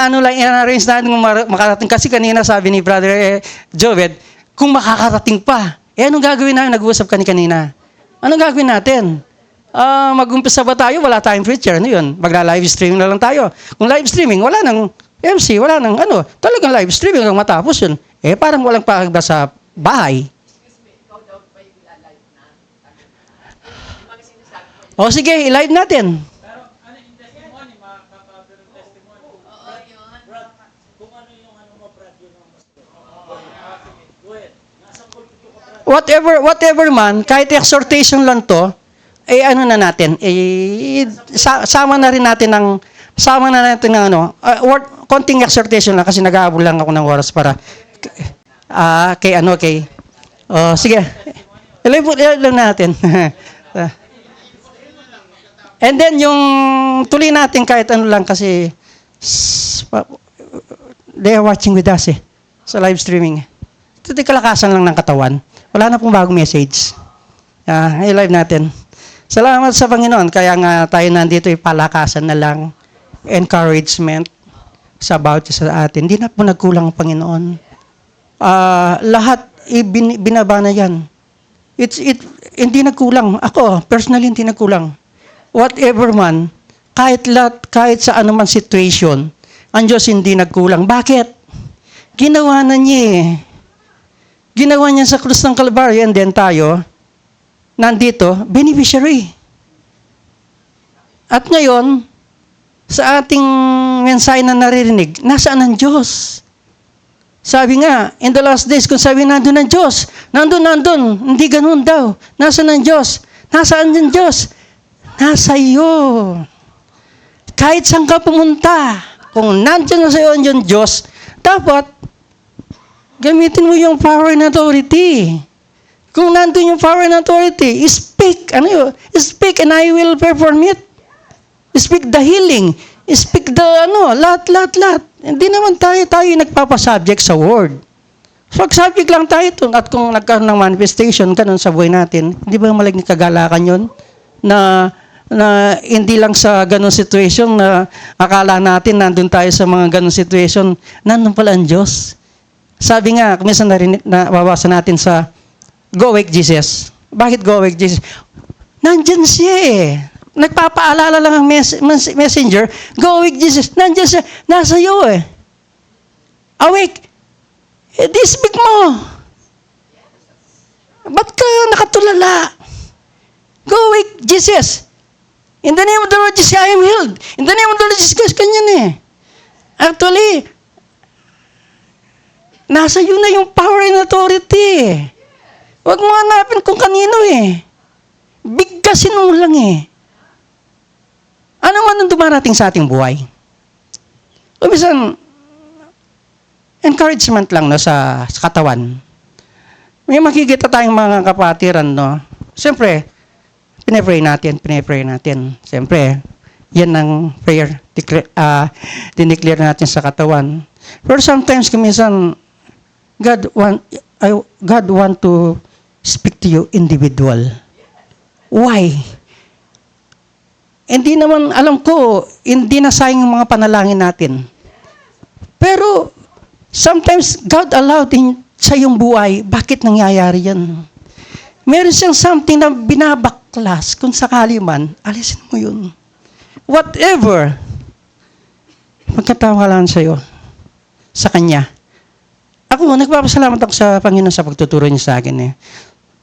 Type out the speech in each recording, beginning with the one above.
Ano lang, in-arrange natin kung makarating. Kasi kanina sabi ni Brother Jovet, kung makakarating pa. Anong gagawin natin? Nag-uusap kanina. Anong gagawin natin? Mag-umpisa ba tayo? Wala tayong preacher. Ano yun? Magla-live streaming na lang tayo. Kung live streaming, wala nang MC, wala nang ano. Talagang live streaming hanggang matapos yun. Parang walang pagda sa bahay. O sige, i-live natin. Whatever man, kahit exhortation lang to, ano na natin, sama na natin ng konting exhortation lang kasi nag-aabol lang ako ng oras para sige. Ilay lang natin. And then, yung tuloy natin kahit ano lang kasi they are watching with us sa live streaming. Ito kalakasan lang ng katawan. Wala na pong bagong message. I-live natin. Salamat sa Panginoon. Kaya nga tayo nandito palakasan na lang. Encouragement sa bawat isa sa atin. Hindi na po nagkulang ang Panginoon. Lahat binaba na yan. Hindi nagkulang. Ako, personally, hindi nagkulang. Whatever man, kahit sa anuman situation, ang Diyos hindi nagkulang. Bakit? Ginawa na niya Ginawa niya sa krus ng Kalbaryo, and then tayo, nandito, beneficiary. At ngayon, sa ating mensahe na naririnig, nasaan ang Diyos? Sabi nga, in the last days, kung sabi nandun ang Diyos, nandun, hindi ganun daw. Nasaan ang Diyos? Nasaan ang Diyos? Nasa iyo. Kahit saan ka pumunta, kung nandyan na sa iyo ang Diyos, dapat, gamitin mo yung power and authority. Kung nandun yung power and authority, speak. Speak and I will perform it. Speak the healing. Speak the lahat. Hindi naman tayo nagpapasubject sa word. Pag-subject lang tayo ito. At kung nagkaroon ng manifestation, ganun sa buhay natin, hindi ba maligning kagalakan yun? Na hindi lang sa ganun situation na akala natin nandun tayo sa mga ganun situation, nandun pala ang Diyos. Sabi nga, minsan nababasa natin sa Go Wake Jesus. Bakit Go Wake Jesus? Nandyan siya Nagpapaalala lang ang messenger, Go Wake Jesus. Nandyan siya. Nasa iyo Awake. Speak mo. Ba't ka nakatulala? Go Wake Jesus. In the name of the Lord Jesus, I am healed. In the name of the Lord Jesus, kanyan Actually, nasa iyo na yung power and authority. Huwag mo hanapin kung kanino Bigkasin mo lang Ano man ang dumarating sa ating buhay? Minsan, encouragement lang sa katawan. May makikita tayong mga kapatiran, Siyempre, pinipray natin. Siyempre, yan ang prayer. Dineclare natin sa katawan. Pero sometimes, minsan, God want to speak to you individual. Why? Hindi naman, alam ko, hindi nasayang yung mga panalangin natin. Pero, sometimes, God allowed sa iyong buhay, bakit nangyayari yan? Meron siyang something na binabaklas, kung sakali man, alisin mo yun. Whatever, magkatawa lang sa iyo, sa Kanya. Ako, nagpapasalamat ako sa Panginoon sa pagtuturo niya sa akin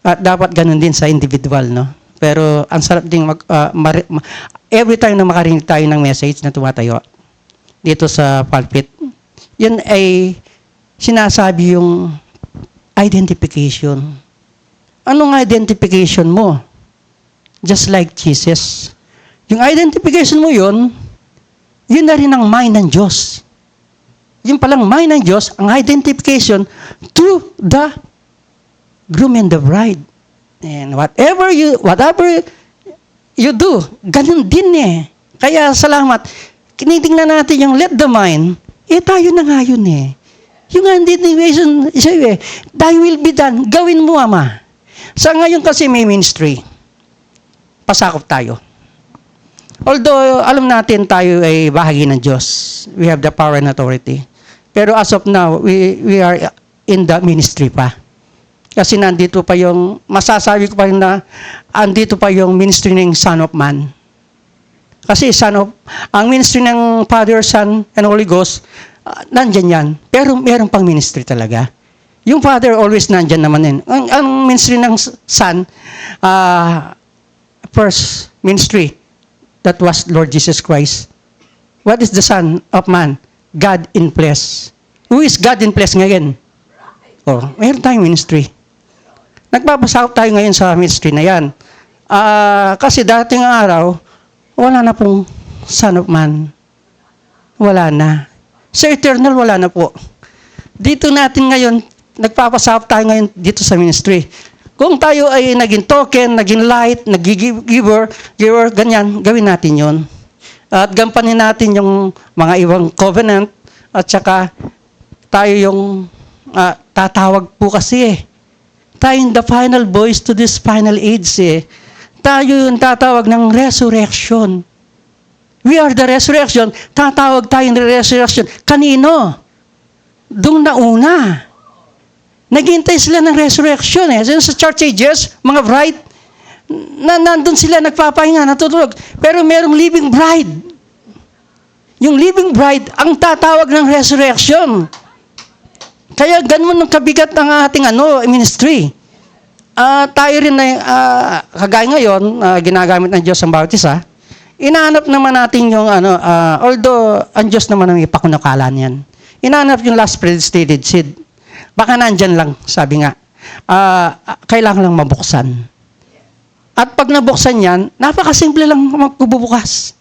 At dapat ganun din sa individual, Pero ang sarap ding every time na makarinig tayo ng message na tumatayo dito sa pulpit, yun ay sinasabi yung identification. Anong identification mo? Just like Jesus. Yung identification mo yun na rin ang mind ng Diyos. Yung palang mind ng Diyos, ang identification to the groom and the bride. And whatever you do, ganun din Kaya salamat. Kinitingnan natin yung let the mind, tayo na nga yun Yung identification, thy will be done, gawin mo, Ama. Sa ngayon kasi may ministry. Pasakop tayo. Although alam natin tayo ay bahagi ng Diyos. We have the power and authority. Pero as of now, we are in the ministry pa. Kasi nandito pa yung, masasabi ko pa rin na, andito pa yung ministry ng Son of Man. Kasi ang ministry ng Father, Son, and Holy Ghost, nandyan yan. Pero meron pang ministry talaga. Yung Father always nandyan naman din. Ang ministry ng Son, first ministry, that was Lord Jesus Christ. What is the Son of Man? God in flesh. Who is God in flesh ngayon? Oh, mayroon tayong ministry. Nagpapasakop tayo ngayon sa ministry na yan. Kasi dating araw, wala na pong Son of Man. Wala na. Sa eternal, wala na po. Dito natin ngayon, nagpapasakop tayo ngayon dito sa ministry. Kung tayo ay naging token, naging light, naging giver, ganyan, gawin natin yon. At gampanin natin yung mga ibang covenant at saka tayo yung tatawag po kasi tayo yung the final voice to this final age Tayo yung tatawag ng resurrection. We are the resurrection. Tatawag tayo ng resurrection. Kanino? Doon na una. Naghintay sila ng resurrection Sa church ages, mga bride, nandun sila nagpapahinga, natutulog. Pero merong living bride. Yung living bride, ang tatawag ng resurrection. Kaya ganun ang kabigat ng ating ministry. Tayo rin na, kagaya ngayon, ginagamit ng Diyos ang bawat isa, inaanap naman natin yung, although ang Diyos naman ang ipakunakalan yan. Inaanap yung last predestinated seed. Baka nandyan lang, sabi nga. Kailangan lang mabuksan. At pag nabuksan yan, napakasimple lang magbubukas.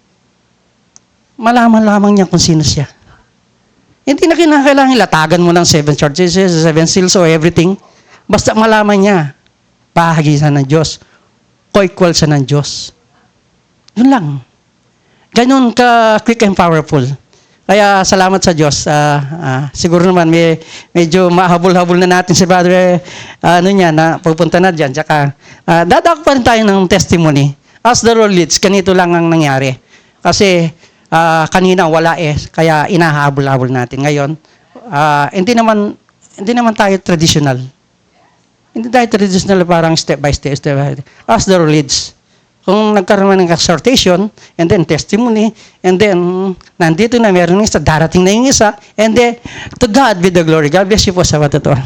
Malaman lamang niya kung sino siya. Hindi na kinakailangan latagan mo ng 7 churches, 7 seals, or everything. Basta malaman niya, bahagi siya ng Diyos. Co-equal siya ng Diyos. Yun lang. Ganun ka quick and powerful. Kaya salamat sa Diyos. Siguro naman medyo mahabol-habol na natin si Brother na pupunta na dyan. Tsaka dadako pa rin tayo ng testimony. As the Lord leads, ganito lang ang nangyari. Kasi kanina wala kaya inahabol-habol natin. Ngayon, hindi naman tayo traditional. Hindi tayo traditional parang step by step. As the Lord leads. Kung nagkaroon ng exhortation, and then testimony, and then nandito na meron isa, darating na yung isa, and then to God be the glory. God bless you po sa matutuwa.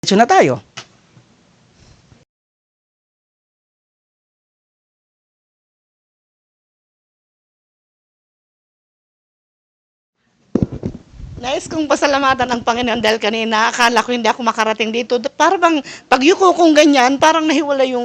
Diretso na tayo. Nais kong pasalamatan ang Panginoon dahil kanina akala ko hindi ako makarating dito. Para bang pagyuko kong ganyan, parang nahiwala yung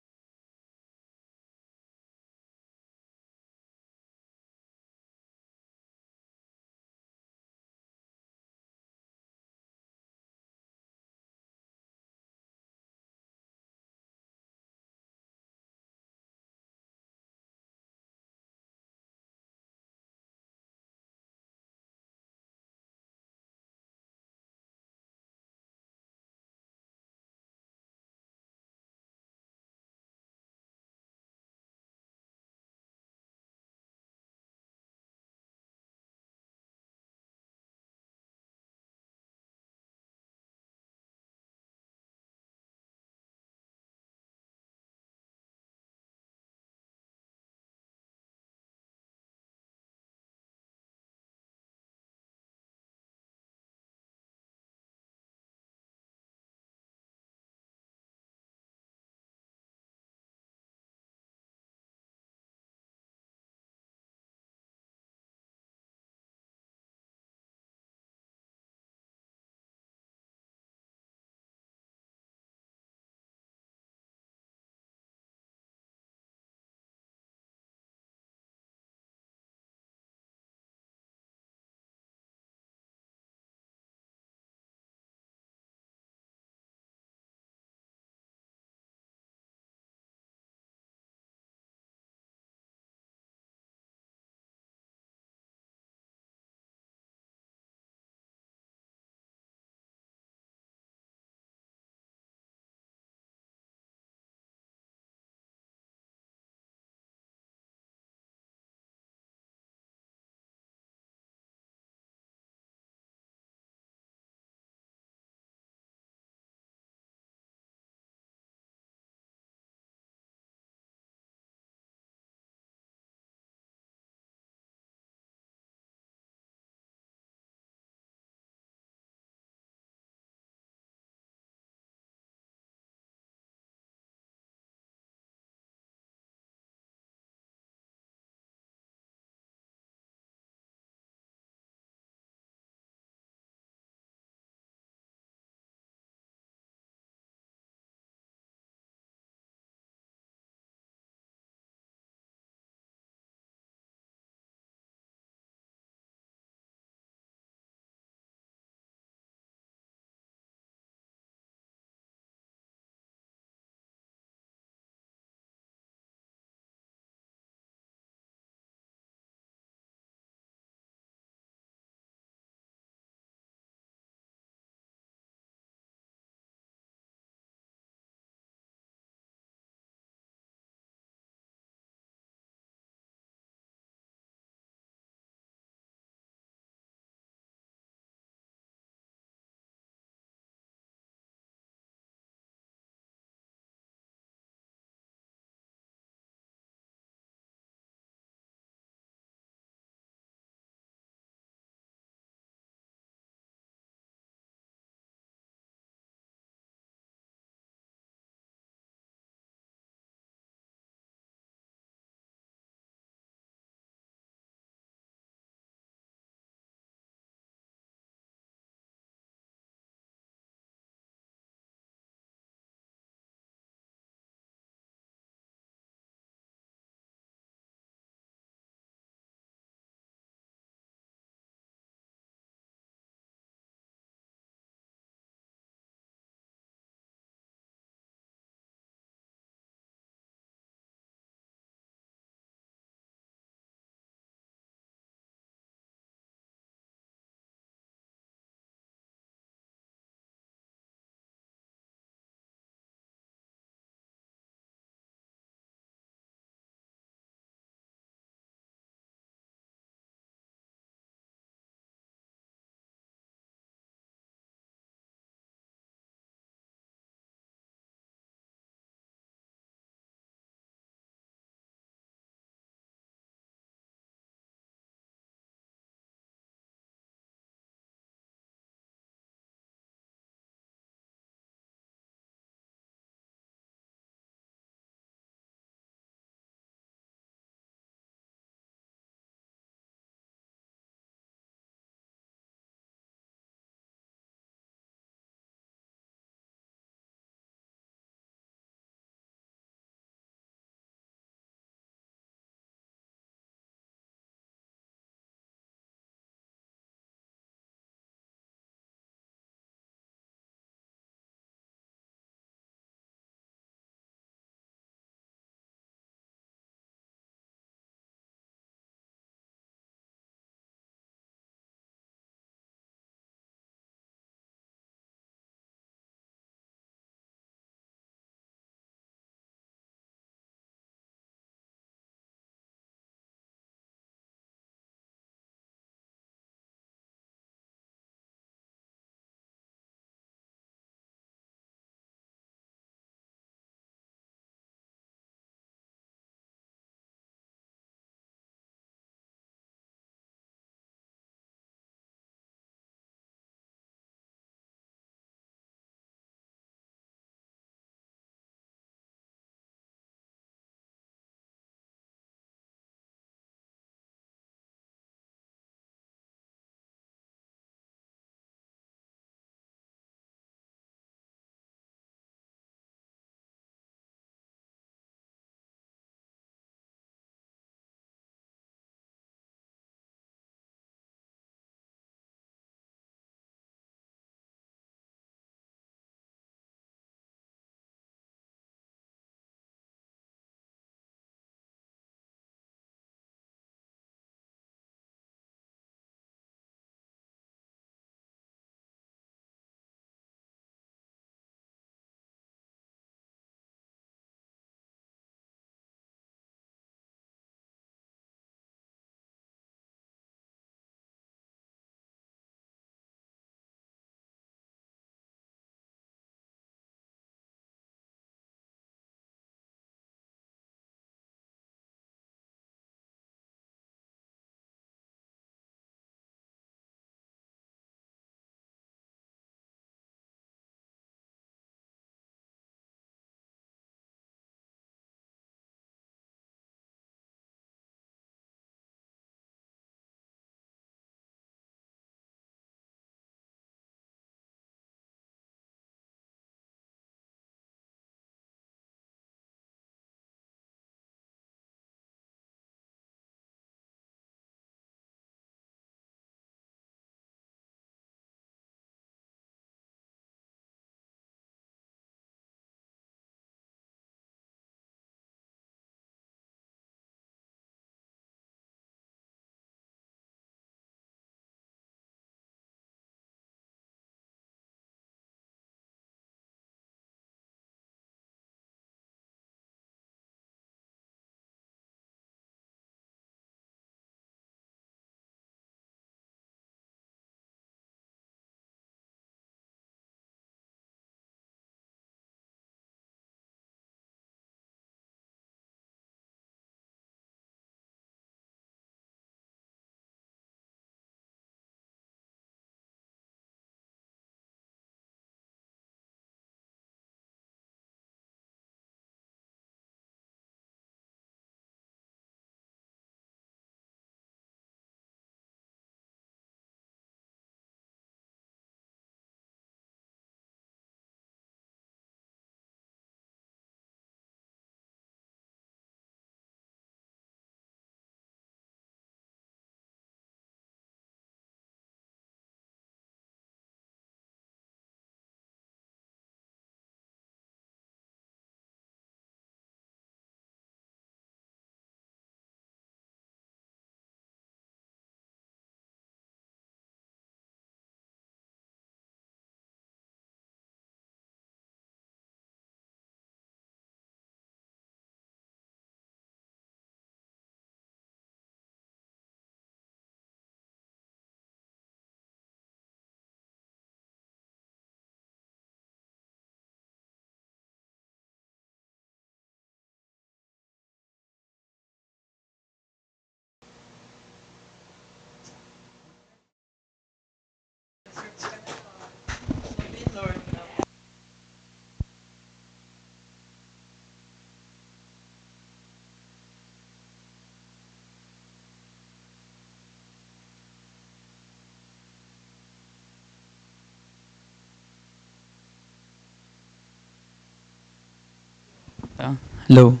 Hello.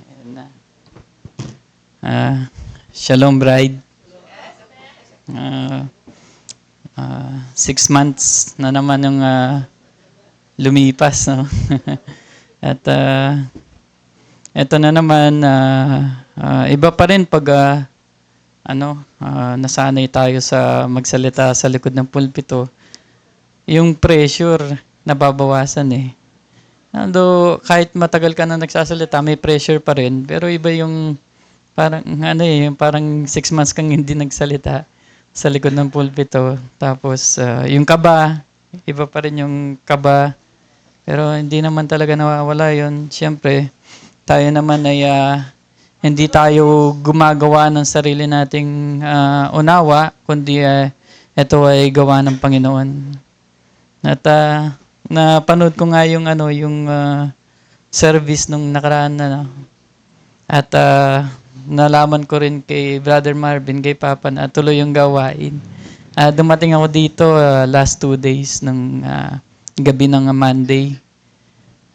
Ayan na. Shalom, bride. 6 months na naman yung lumipas, no? At eto na naman, iba pa rin pag nasanay tayo sa magsalita sa likod ng pulpito. Yung pressure nababawasan eh. Although kahit matagal ka na nagsasalita, may pressure pa rin. Pero iba yung parang yung parang 6 months kang hindi nagsalita sa likod ng pulpito. Tapos yung kaba, iba pa rin yung kaba. Pero hindi naman talaga nawawala yun. Siyempre, tayo naman ay hindi tayo gumagawa ng sarili nating unawa, kundi ito ay gawa ng Panginoon. At napanood ko nga yung service nung nakaraan na at nalaman ko rin kay Brother Marvin, kay Papa na tuloy yung gawain. Dumating ako dito last 2 days ng gabi ng Monday.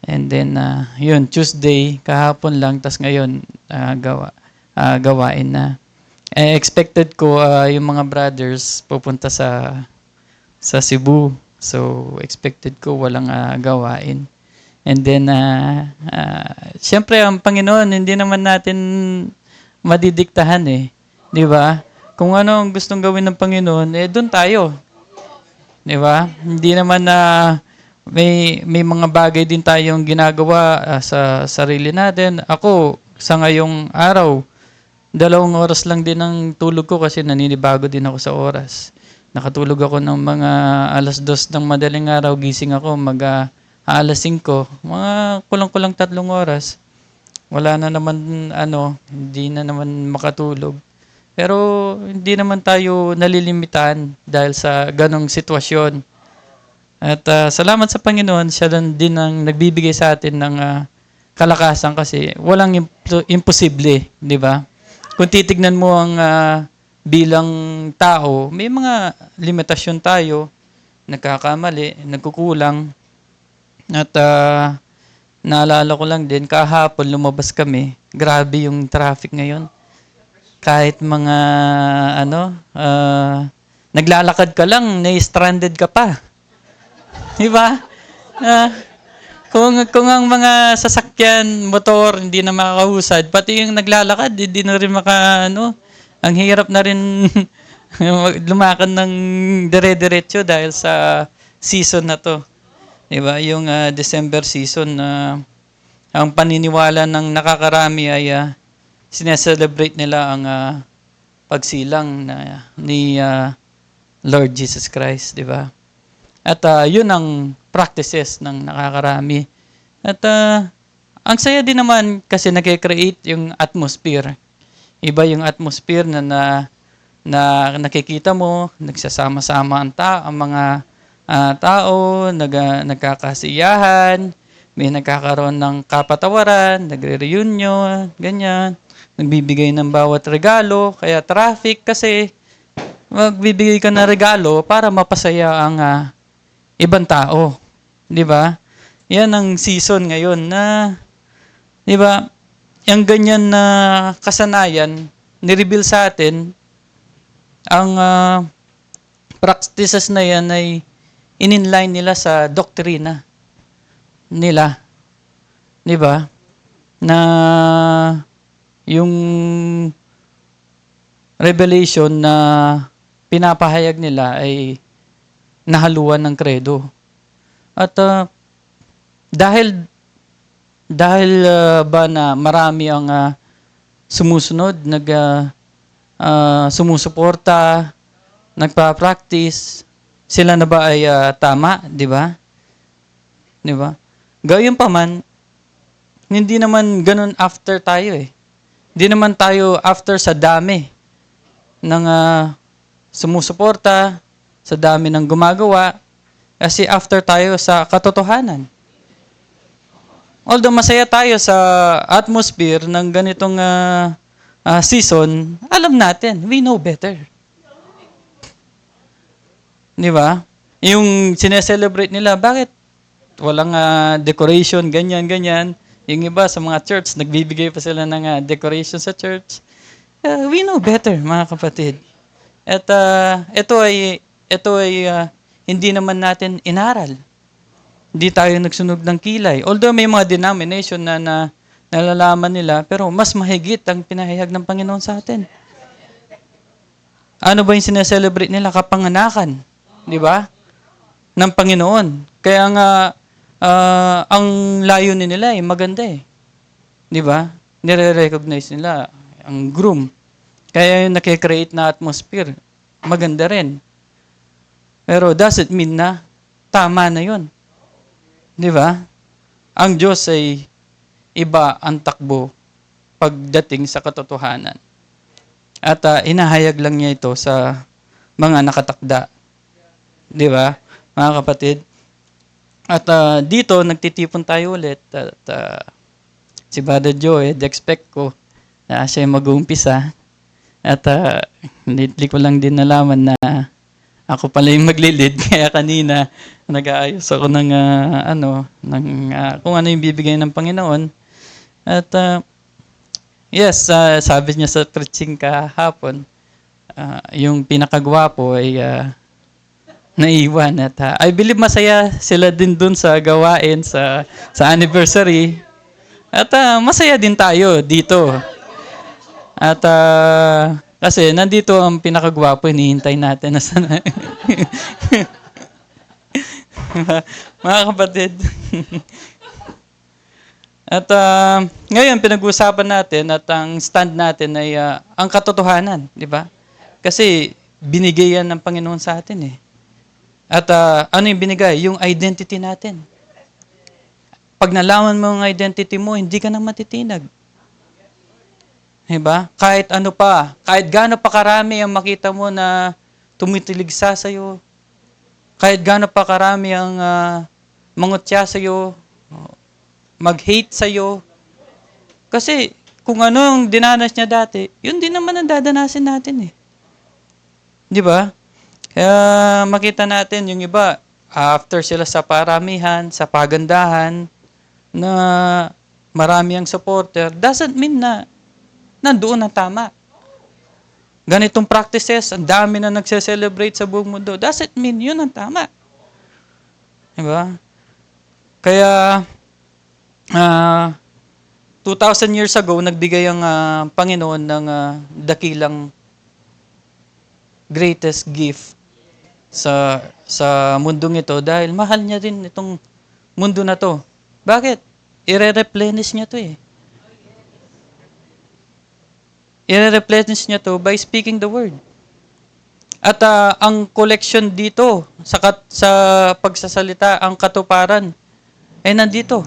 And then yun, Tuesday kahapon lang, tas ngayon gawain na. Expected ko yung mga brothers pupunta sa Cebu. So, expected ko walang gawain. And then, siyempre, ang Panginoon, hindi naman natin madidiktahan eh. Di ba? Kung ano ang gustong gawin ng Panginoon, doon tayo. Di ba? Hindi naman may mga bagay din tayong ginagawa sa sarili natin. Ako, sa ngayong araw, 2 oras lang din ang tulog ko kasi naninibago din ako sa oras. Nakatulog ako ng mga 2:00 ng madaling araw, gising ako alas 5, mga kulang-kulang 3 oras. Wala na naman hindi na naman makatulog. Pero hindi naman tayo nalilimitan dahil sa ganong sitwasyon. At salamat sa Panginoon, siya din ang nagbibigay sa atin ng kalakasan kasi walang imposible, di ba? Kung titignan mo ang bilang tao, may mga limitasyon tayo, nagkakamali, nagkukulang. At naalala ko lang din, kahapon lumabas kami, grabe yung traffic ngayon. Kahit mga naglalakad ka lang, na-stranded ka pa. Diba? Kung ang mga sasakyan, motor, hindi na makakahusad, pati yung naglalakad, hindi na rin ang hirap na rin lumakad ng dire-diretso dahil sa season na to. Diba? Yung December season, ang paniniwala ng nakakarami ay sineselebrate nila ang pagsilang ni Lord Jesus Christ, diba? At yun ang practices ng nakakarami. At ang saya din naman kasi nag-create yung atmosphere. Iba yung atmosphere na nakikita mo, nagsasama-sama ang mga tao, nagkakasiyahan, may nagkakaroon ng kapatawaran, nagre-reunion, ganyan. Nagbibigay ng bawat regalo, kaya traffic kasi magbibigay ka ng regalo para mapasaya ang ibang tao. Di ba? Yan ang season ngayon na, di ba, yung ganyan na kasanayan, nireveal sa atin, ang practices na yan ay in-inline nila sa doktrina nila. Di ba? Na yung revelation na pinapahayag nila ay nahaluan ng kredo. At dahil ba na marami ang sumusunod, sumusuporta, nagpa-practice, sila na ba ay tama, di ba? Di ba? Gayun pa man, hindi naman ganun after tayo eh. Hindi naman tayo after sa dami ng sumusuporta, sa dami ng gumagawa, kasi after tayo sa katotohanan. Although masaya tayo sa atmosphere ng ganitong season, alam natin, we know better. Di ba? Yung sineselebrate nila, bakit walang decoration, ganyan, ganyan. Yung iba sa mga church, nagbibigay pa sila ng decoration sa church. We know better, mga kapatid. At ito ay hindi naman natin inaral. Hindi tayo nagsunog ng kilay. Although may mga denomination na nalalaman nila, pero mas mahigit ang pinahayag ng Panginoon sa atin. Ano ba yung sineselebrate nila? Kapanganakan. Di ba? Ng Panginoon. Kaya nga, ang layunin nila ay maganda eh. Di ba? Nire-recognize nila ang groom. Kaya yung nakikreate na atmosphere, maganda rin. Pero does it mean na tama na yun? Di ba? Ang Diyos ay iba ang takbo pagdating sa katotohanan. At inahayag lang niya ito sa mga nakatakda. Di ba, mga kapatid? At dito, nagtitipon tayo ulit. At si Brother Joe, expect ko na siya mag-uumpisa. At lately ko lang din nalaman na ako pala yung maglilid. Kaya kanina, nag-aayos ako ng kung ano yung bibigay ng Panginoon. At yes, sabi niya sa preaching kahapon, yung pinakagwapo ay naiwan. At I believe masaya sila din dun sa gawain sa anniversary. At masaya din tayo dito. At kasi nandito ang pinakagwapo, hinihintay natin na sana. Mga kapatid. At ngayon, pinag-uusapan natin at ang stand natin ay ang katotohanan, di ba? Kasi binigay yan ng Panginoon sa atin eh. At ano yung binigay? Yung identity natin. Pag nalaman mo ang identity mo, hindi ka na matitinag. Diba? Kahit ano pa, kahit gaano pa karami ang makita mo na tumitiligsa sa'yo, kahit gaano pa karami ang mangutya sa'yo, mag-hate sa'yo, kasi kung ano ang dinanas niya dati, yun din naman ang dadanasin natin eh. Di ba? Kaya makita natin yung iba, after sila sa paramihan, sa pagandahan, na marami ang supporter, doesn't mean na nandoon ang tama. Ganitong practices, ang dami na nagse-celebrate sa buong mundo. Does it mean yun ang tama? Diba? Kaya, 2,000 years ago, nagbigay ang Panginoon ng dakilang greatest gift sa mundong ito dahil mahal niya rin itong mundo na to. Bakit? I-replenish niya to eh. I-replenish niya to by speaking the word. At ang collection dito sa pagsasalita, ang katuparan ay nandito.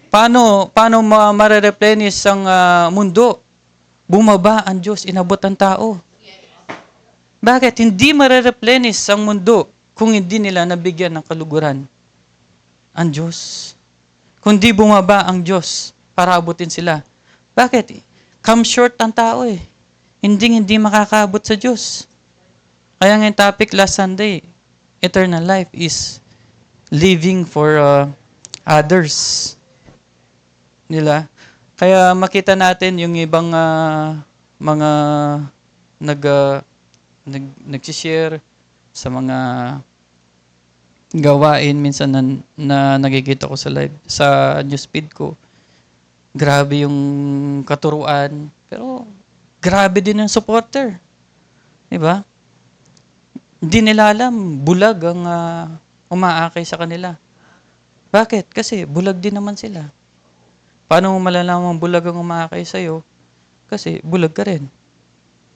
Paano ma-replenish ang mundo? Bumaba ang Diyos, inabot ang tao. Bakit? Hindi ma-replenish ang mundo kung hindi nila nabigyan ng kaluguran ang Diyos. Kundi bumaba ang Diyos para abutin sila. Bakit? Come short ang tao eh. Hindi makakaabot sa Diyos. Kaya nga yung topic last Sunday, eternal life is living for others. Nila. Kaya makita natin yung ibang mga nag-share sa mga gawain minsan na nakikita ko sa live, sa newsfeed ko. Grabe yung katuruan, pero grabe din ang supporter. Diba? Hindi nila alam, bulag ang umaakay sa kanila. Bakit? Kasi bulag din naman sila. Paano mo malalaman bulag ang umaakay sa'yo? Kasi bulag ka rin.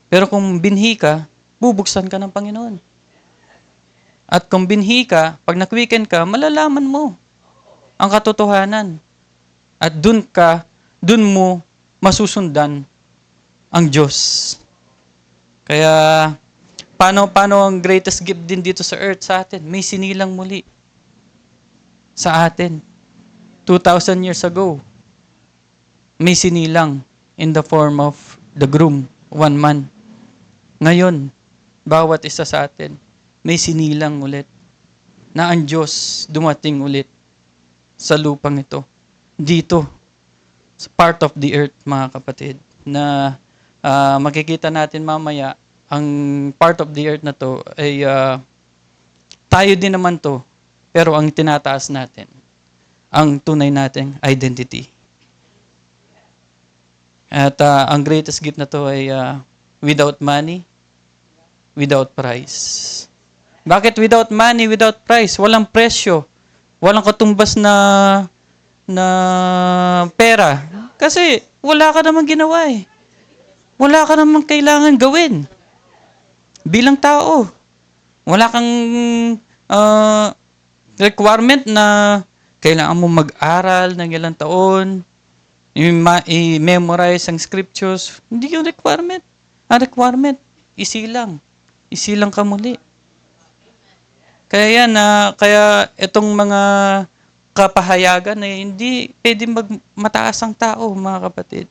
Pero kung binhi ka, bubuksan ka ng Panginoon. At kung binhi ka, pag nag-weekend ka, malalaman mo ang katotohanan. At dun mo masusundan ang Diyos. Kaya, paano ang greatest gift din dito sa earth sa atin? May sinilang muli sa atin. 2,000 years ago, may sinilang in the form of the groom, one man. Ngayon, bawat isa sa atin, may sinilang ulit. Na ang Diyos dumating ulit sa lupang ito. Dito, sa part of the earth, mga kapatid, na makikita natin mamaya, ang part of the earth na to ay tayo din naman to, pero ang tinataas natin, ang tunay nating identity. At ang greatest gift na to ay without money, without price. Bakit without money, without price? Walang presyo. Walang katumbas na pera. Kasi wala ka namang ginawa eh. Wala ka namang kailangan gawin. Bilang tao. Wala kang requirement na kailangan mo mag-aral ng ilang taon, i-memorize ang scriptures. Hindi yung requirement. Ang requirement, isilang. Isilang ka muli. Kaya yan, kaya itong mga kapahayagan ay hindi pwedeng mataas ang tao, mga kapatid.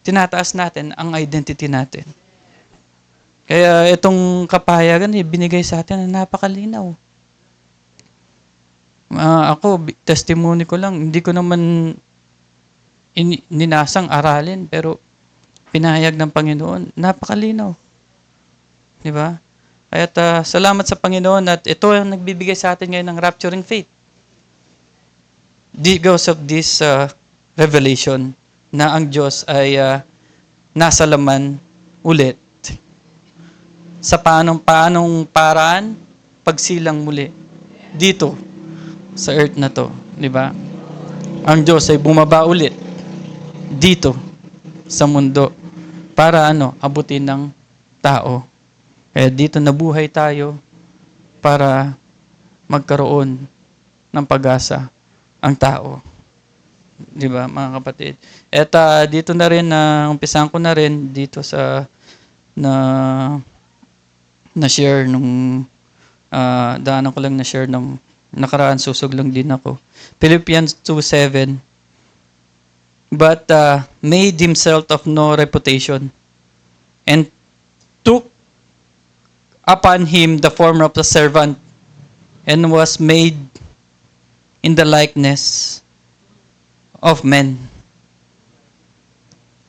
Tinataas natin ang identity natin. Kaya itong kapahayagan ay binigay sa atin na napakalinaw. Ako, testimony ko lang, hindi ko naman ninasang aralin, pero pinahayag ng Panginoon, napakalinaw. Di ba? Kaya salamat sa Panginoon at ito ang nagbibigay sa atin ngayon ng rapturing faith. Because of this revelation na ang Diyos ay nasa laman ulit. Sa paanong paraan, pagsilang muli. Dito, sa earth na to. Di ba? Ang Diyos ay bumaba ulit. Dito, sa mundo. Para abutin ng tao. Kaya dito nabuhay tayo para magkaroon ng pag-asa ang tao. Di ba, mga kapatid? At dito na rin, umpisahan ko na rin dito sa na-share nung daanan ko lang na-share nung nakaraan, susog lang din ako. Philippians 2:7. But made himself of no reputation and took upon him the form of a servant and was made in the likeness of men.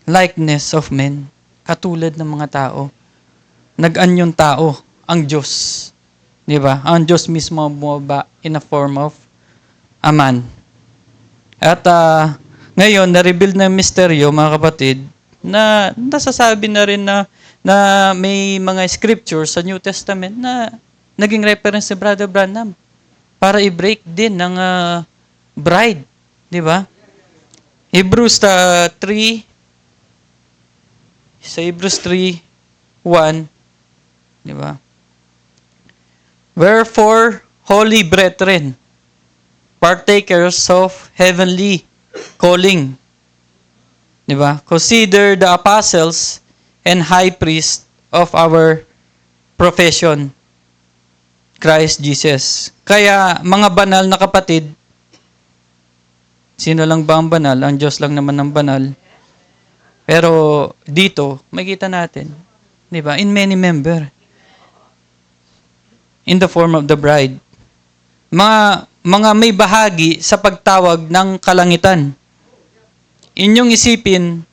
Likeness of men. Katulad ng mga tao. Nag-anyong tao, ang Diyos. Di ba? Ang Diyos mismo bumaba in a form of a man. At ngayon, na-reveal na misteryo, mga kapatid, na nasasabi na rin na may mga scriptures sa New Testament na naging reference ni Brother Branham para i-break din ng bride. Di ba? Hebrews 3, sa Hebrews 3:1, di ba? Wherefore, holy brethren, partakers of heavenly calling, di ba? Consider the apostles and high priest of our profession, Christ Jesus. Kaya, mga banal na kapatid, sino lang ba ang banal? Ang Diyos lang naman ang banal. Pero dito, makita natin, di ba? In many member. In the form of the bride. Mga may bahagi sa pagtawag ng kalangitan. Inyong isipin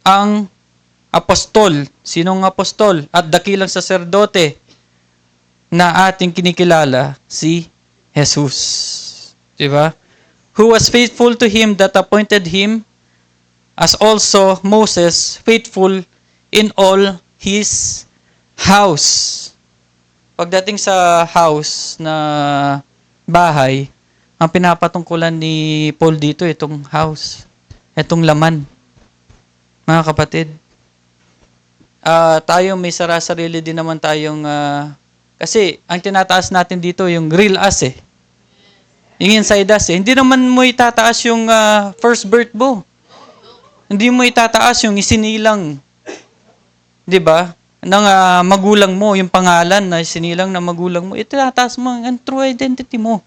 ang apostol. Sinong apostol? At dakilang saserdote na ating kinikilala, si Jesus. Di ba? Who was faithful to him that appointed him, as also Moses faithful in all his house. Pagdating sa house na bahay, ang pinapatungkulan ni Paul dito, itong house, itong laman. Mga kapatid, tayo may sarili din naman tayong, kasi ang tinataas natin dito, yung real us eh. Yung inside us eh. Hindi naman mo itataas yung first birth mo. Hindi mo itataas yung isinilang, di ba, ng magulang mo, yung pangalan na isinilang ng magulang mo. Itataas mo ang true identity mo.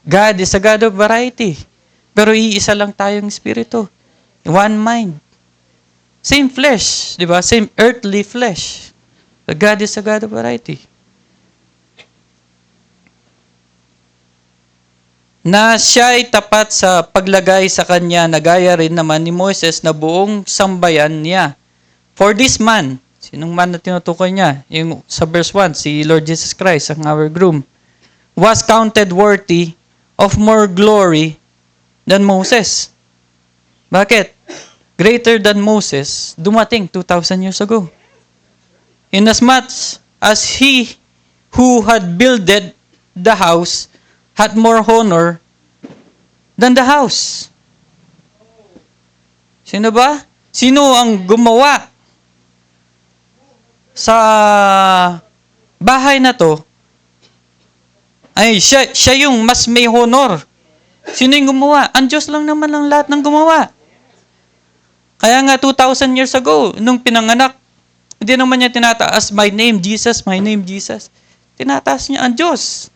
God is a God of variety. Pero iisa lang tayong espiritu. One mind. Same flesh, di ba? Same earthly flesh. But God is a God of variety. na siya'y tapat sa paglagay sa kanya na gaya rin naman ni Moises na buong sambayan niya. For this man, sinong man na tinutukoy niya? Yung sa verse 1, si Lord Jesus Christ, ang our groom, was counted worthy of more glory than Moses. Bakit? Greater than Moses, dumating 2,000 years ago. Inasmuch as he who had builded the house had more honor than the house. Sino ba? Sino ang gumawa sa bahay na to? Ay, siya yung mas may honor. Sino yung gumawa? Ang Diyos lang naman ang lahat ng gumawa. Kaya nga 2,000 years ago, nung pinanganak, hindi naman niya tinataas, my name Jesus, my name Jesus. Tinataas niya ang Diyos.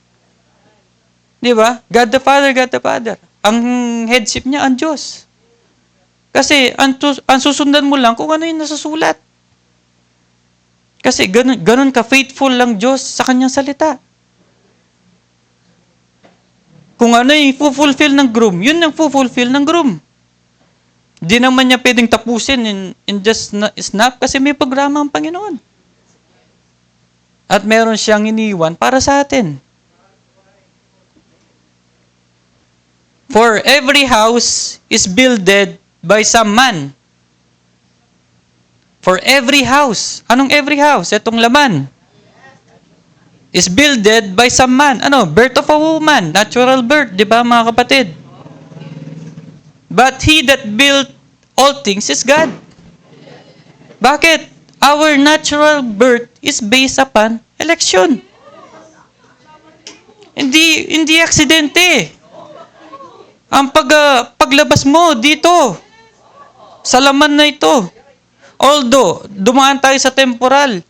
Di ba? God the Father, God the Father. Ang headship niya, ang Diyos. Kasi, ang susundan mo lang kung ano yung nasusulat. Kasi, ganun ka-faithful lang Diyos sa kanyang salita. Kung ano yung fulfill ng groom, yun ang fulfill ng groom. Di naman niya pwedeng tapusin in just snap kasi may programa ang Panginoon. At meron siyang iniwan para sa atin. For every house is builded by some man. For every house. Anong every house? Itong laman. Is builded by some man. Ano? Birth of a woman. Natural birth. Di ba mga kapatid? But he that built all things is God. Bakit? Our natural birth is based upon election. Hindi aksidente. Ang paglabas mo dito, sa laman na ito, although dumaan tayo sa temporal,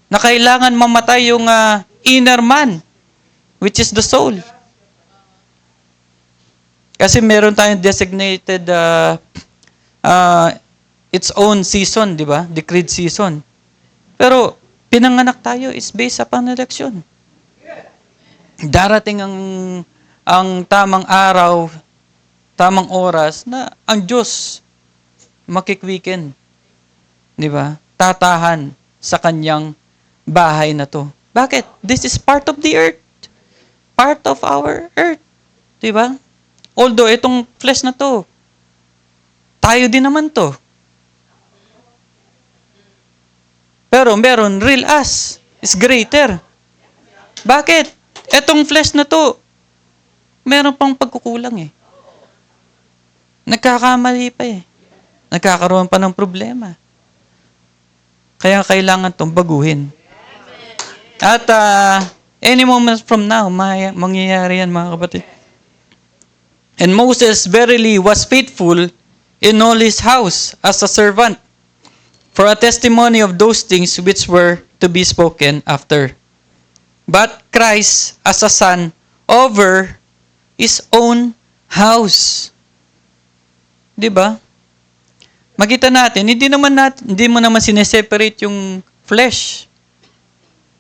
na kailangan mamatay yung inner man, which is the soul. Kasi meron tayong designated its own season, di ba? Decreed season. Pero pinanganak tayo is based upon election. Darating ang tamang araw, tamang oras na ang Diyos makikwiken. Di ba? Tatahan sa kanyang bahay na to. Bakit? This is part of the earth. Part of our earth. Di ba? Although itong flesh na to, tayo din naman to. Pero meron, real us is greater. Bakit? Etong flesh na to, meron pang pagkukulang eh. Nagkakamali pa eh. Nagkakaroon pa ng problema. Kaya kailangan itong baguhin. At any moment from now, mangyayari yan mga kapatid. And Moses verily was faithful in all his house as a servant for a testimony of those things which were to be spoken after. But Christ as a son over his own house. Di ba? Makita natin, hindi mo naman sineseparate yung flesh.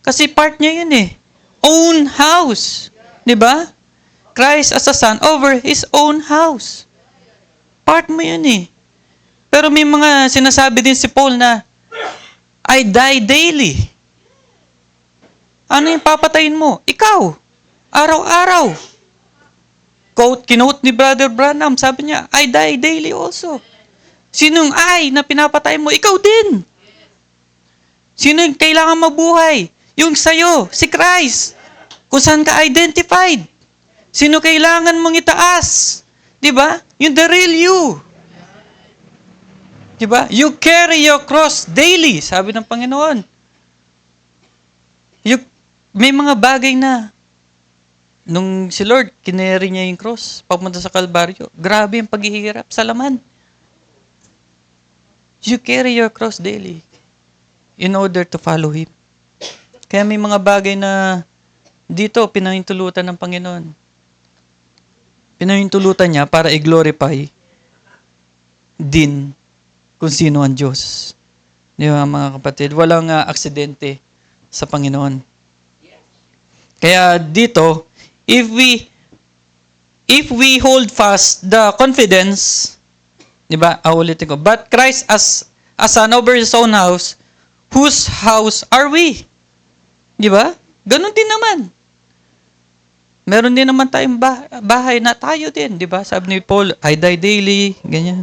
Kasi part niya yun eh. Own house. Di ba? Christ as a son over his own house. Part mo yun eh. Pero may mga sinasabi din si Paul na, I die daily. Ano yung papatayin mo? Ikaw. Araw-araw. Kinote ni Brother Branham, sabi niya, I die daily also. Sinong I na pinapatay mo? Ikaw din. Sino yung kailangan mabuhay? Yung sa'yo, si Christ. Kung saan ka identified. Sino kailangan mong itaas? Diba? Yung the real you. Diba? You carry your cross daily, sabi ng Panginoon. May mga bagay na nung si Lord, kineri niya yung cross papunta sa Kalbaryo. Grabe yung paghihirap sa laman. You carry your cross daily in order to follow Him. Kaya may mga bagay na dito, pinahintulutan ng Panginoon. Pinahintulutan niya para i-glorify din kung sino ang Diyos. Di ba mga kapatid? Walang aksidente sa Panginoon. Kaya dito, if we if we hold fast the confidence, di ba? Ulitin ko. But Christ as a son over his own house, whose house are we? Di ba? Ganon din naman. Meron din naman tayong bahay na tayo din, di ba? Sabi ni Paul, I die daily, ganyan.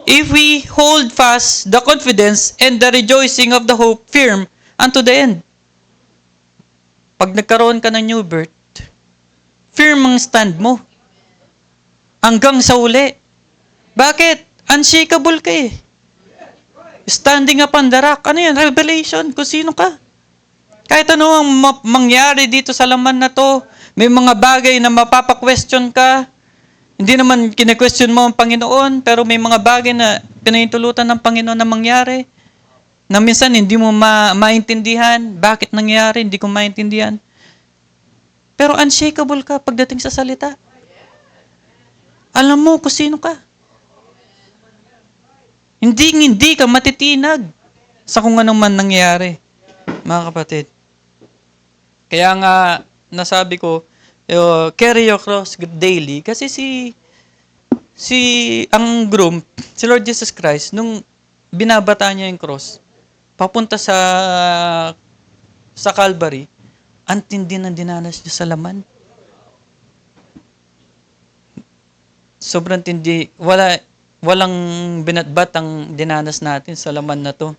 If we hold fast the confidence and the rejoicing of the hope firm unto the end. Pag nagkaroon ka ng new birth, firm ang stand mo. Hanggang sa uli. Bakit? Unshakable ka eh. Standing upon the rock. Ano yan? Revelation. Kung sino ka. Kahit ano ang mangyari dito sa laman na to, may mga bagay na mapapa-question ka. Hindi naman kine-question mo ang Panginoon, pero may mga bagay na pinahintulutan ng Panginoon na mangyari na minsan hindi mo maintindihan. Bakit nangyari? Hindi ko maintindihan. Pero unshakable ka pagdating sa salita. Alam mo kung sino ka. Hindi ka matitinag sa kung anong man nangyari, mga kapatid. Kaya nga, nasabi ko, carry your cross daily. Kasi ang groom, si Lord Jesus Christ, nung binabata niya yung cross, papunta sa Calvary, ang tindi ng dinanas niya sa laman. Sobrang tindi. Walang binatbat ang dinanas natin sa laman na to.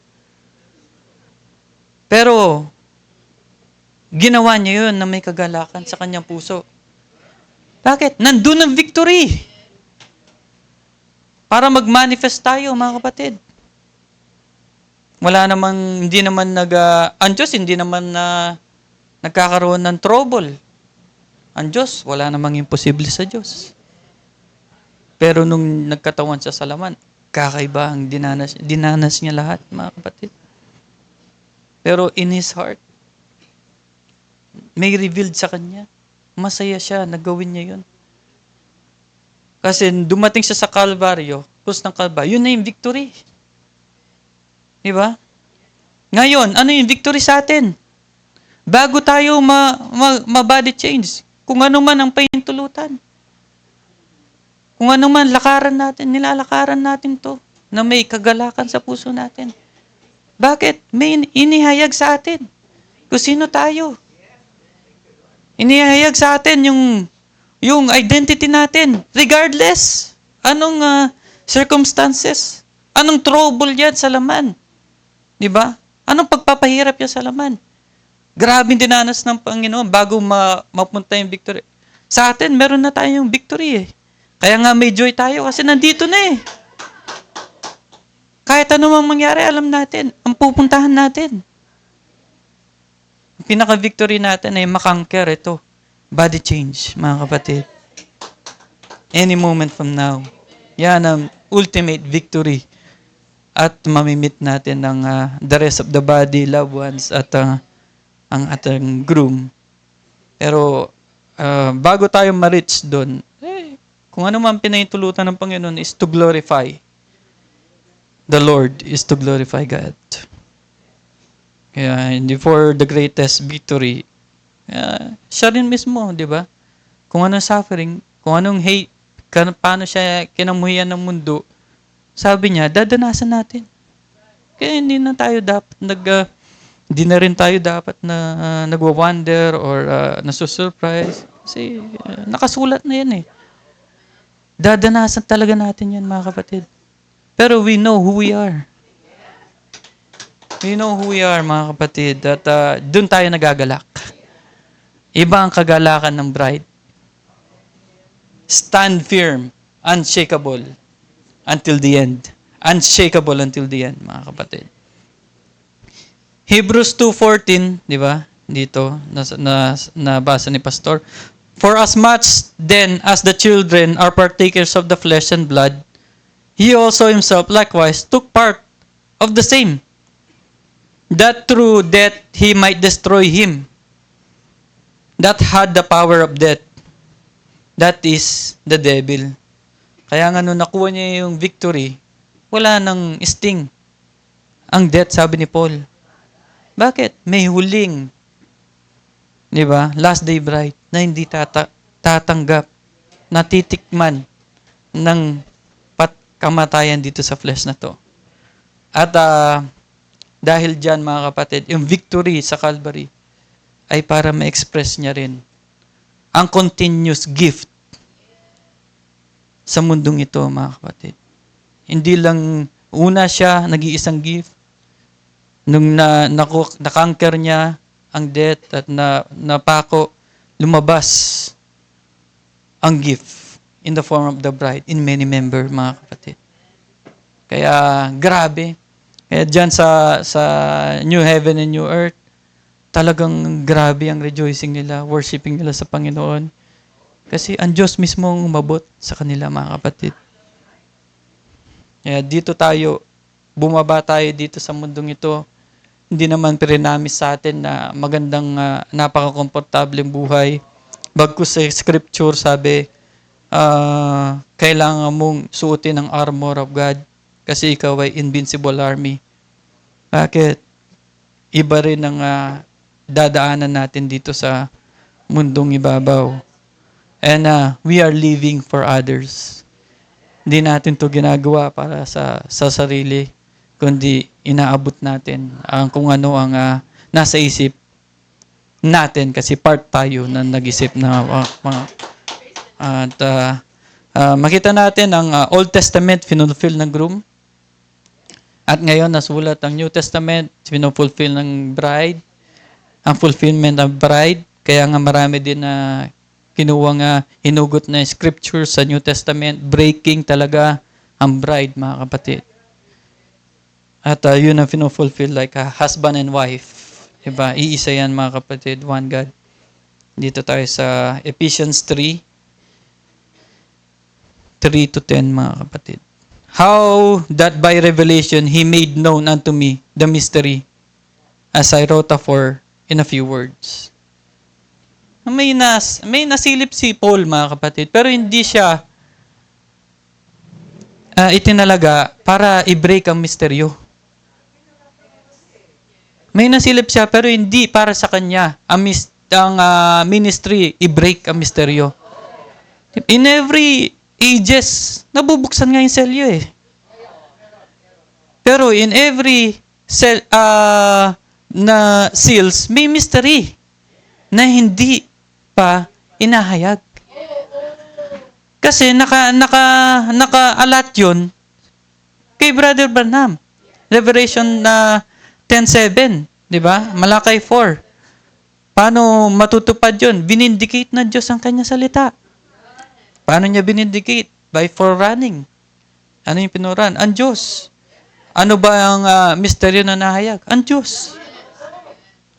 Pero, ginawa niya yun na may kagalakan sa kanyang puso. Bakit? Nandun ang victory. Para mag-manifest tayo, mga kapatid. Hindi naman ang Diyos, hindi naman nagkakaroon ng trouble. Ang Diyos, wala namang imposible sa Diyos. Pero nung nagkatawan siya sa laman, kakaiba ang dinanas niya lahat, mga kapatid. Pero in his heart, may revealed sa kanya. Masaya siya, nagawin niya yun. Kasi dumating siya sa Kalbaryo, cross ng Kalbaryo, yun na yung victory. Diba? Ngayon, ano yung victory sa atin? Bago tayo ma-body change, kung ano man ang pahintulutan. Kung ano man lakaran natin, nilalakaran natin to, na may kagalakan sa puso natin. Bakit? May inihayag sa atin. Kung sino tayo. Inihayag sa atin yung identity natin. Regardless, anong circumstances, anong trouble yan sa laman. Diba? Anong pagpapahirap yan sa laman. Grabe dinanas ng Panginoon bago mapunta yung victory. Sa atin, meron na tayong victory eh. Kaya nga may joy tayo kasi nandito na eh. Kahit ano mang mangyari, alam natin. Ang pupuntahan natin. Ang pinaka-victory natin ay makangker ito. Body change, mga kapatid. Any moment from now. Yan ang ultimate victory. At mamimit natin ng the rest of the body, loved ones, at ang ating groom. Pero bago tayo ma-reach doon, kung ano man pinahintulutan ng Panginoon is to glorify the Lord, is to glorify God. Kaya for the greatest victory, siya rin mismo, di ba? Kung anong suffering, kung anong hate, paano siya kinamuhian ng mundo, sabi niya, dadanasan natin. Kaya hindi na rin tayo dapat na nagwa-wonder or nasusurprise. Kasi nakasulat na yan eh. Dadanasan talaga natin yan, mga kapatid. Pero we know who we are. We know who we are, mga kapatid. At doon tayo nagagalak. Iba ang kagalakan ng bride. Stand firm, unshakable, until the end. Unshakable until the end, mga kapatid. Hebrews 2:14, di ba? Dito, nabasa ni Pastor. For as much then as the children are partakers of the flesh and blood, he also himself likewise took part of the same, that through death he might destroy him that had the power of death, that is the devil. Kaya nga nung nakuha niya yung victory, wala nang sting ang death, sabi ni Paul. Bakit? May huling, di ba? Last day bride na hindi tatanggap natitikman ng kamatayan dito sa flesh na to. At dahil dyan mga kapatid, yung victory sa Calvary ay para ma-express niya rin ang continuous gift sa mundong ito mga kapatid. Hindi lang una siya, nag-iisang gift. Nung na-conquer niya ang death at napako, lumabas ang gift in the form of the bride in many member, mga kapatid. Kaya, grabe. Kaya dyan sa new heaven and new earth, talagang grabe ang rejoicing nila, worshiping nila sa Panginoon. Kasi ang Diyos mismo ang umabot sa kanila, mga kapatid. Kaya dito tayo, bumaba tayo dito sa mundong ito. Hindi naman pirinamis sa atin na magandang, napaka-komportableng buhay. Bagkus sa scripture sabi, kailangan mong suotin ang armor of God kasi ikaw ay invincible army. Bakit? Iba rin ang dadaanan natin dito sa mundong ibabaw. And we are living for others. Hindi natin to ginagawa para sa sarili, kundi inaabot natin ang kung ano ang nasa isip natin kasi part tayo na nag-isip na at makita natin ang Old Testament finulfill ng groom at ngayon nasulat ang New Testament finulfill ng bride, ang fulfillment ng bride. Kaya nga marami din na kinuwang hinugot na scripture sa New Testament, breaking talaga ang bride, mga kapatid. At yun ang finulfill like husband and wife. Diba? Iisa yan, mga kapatid, one God. Dito tayo sa Ephesians 3:10, mga kapatid. How that by revelation He made known unto me the mystery, as I wrote afore in a few words. May nasilip si Paul, mga kapatid, pero hindi siya itinalaga para i-break ang misteryo. May nasilip siya, pero hindi para sa kanya ang ministry i-break ang misteryo. In every ages, nabubuksan nga yung selyo eh. Pero in every na seals, may mystery na hindi pa inahayag. Kasi naka-alat yun kay Brother Branham. Revelation 10:7, di ba? Malakay 4. Paano matutupad yun? Binindicate na Diyos ang kanya salita. Paano niya binindicate? By forerunning. Ano yung pinuran? Ang Diyos. Ano ba ang misteryo na nahayag? Ang Diyos.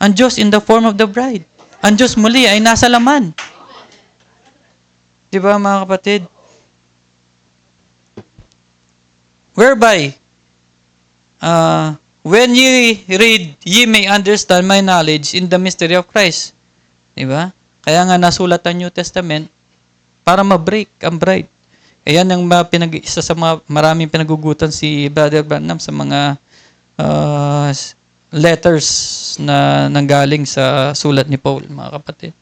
Ang Diyos in the form of the bride. Ang Diyos muli ay nasa laman. Di ba, mga kapatid? Whereby, when ye read, ye may understand my knowledge in the mystery of Christ. Di ba? Kaya nga nasulat ang New Testament para ma-break ang bride. Kaya ang isa sa mga maraming pinagugutan si Brother Branham sa mga letters na nanggaling sa sulat ni Paul, mga kapatid.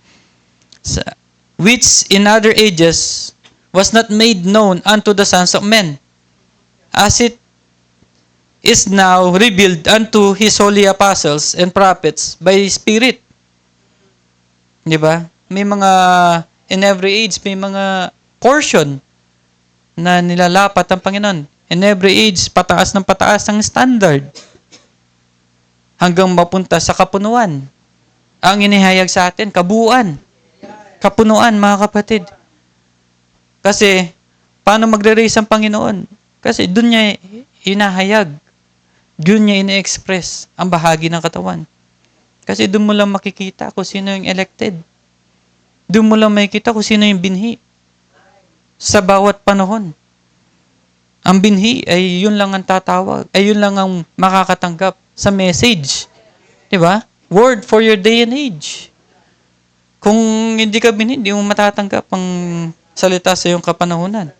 Which in other ages was not made known unto the sons of men, as it is now revealed unto His holy apostles and prophets by His Spirit. Di ba? May mga, in every age, may mga portion na nilalapat ang Panginoon. In every age, pataas ng pataas ang standard hanggang mapunta sa kapunuan. Ang inihayag sa atin, kabuuan. Kapunuan, mga kapatid. Kasi, paano magre-raise ang Panginoon? Kasi doon niya inahayag. Doon niya ina-express ang bahagi ng katawan. Kasi doon mo lang makikita kung sino yung elected. Doon mo lang makikita kung sino yung binhi. Sa bawat panahon. Ang binhi ay yun lang ang tatawag. Ay yun lang ang makakatanggap sa message. Diba? Word for your day and age. Kung hindi ka binhi, hindi mo matatanggap ang salita sa iyong kapanahunan.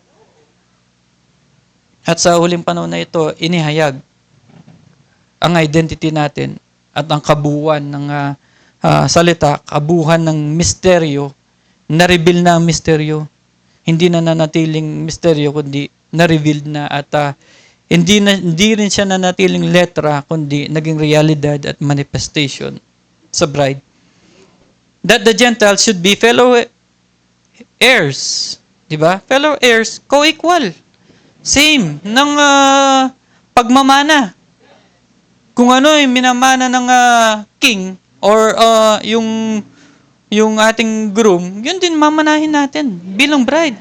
At sa huling panahon na ito, inihayag ang identity natin at ang kabuuan ng salita, kabuuan ng misteryo, na-reveal na ang misteryo. hindi na nanatiling misteryo, kundi na-revealed na at hindi rin siya nanatiling letra, kundi naging realidad at manifestation sa bride. That the Gentiles should be fellow heirs. Di ba? Fellow heirs, co-equal. Same ng pagmamana. Kung ano yung minamana ng king or yung ating groom, yun din mamanahin natin bilang bride.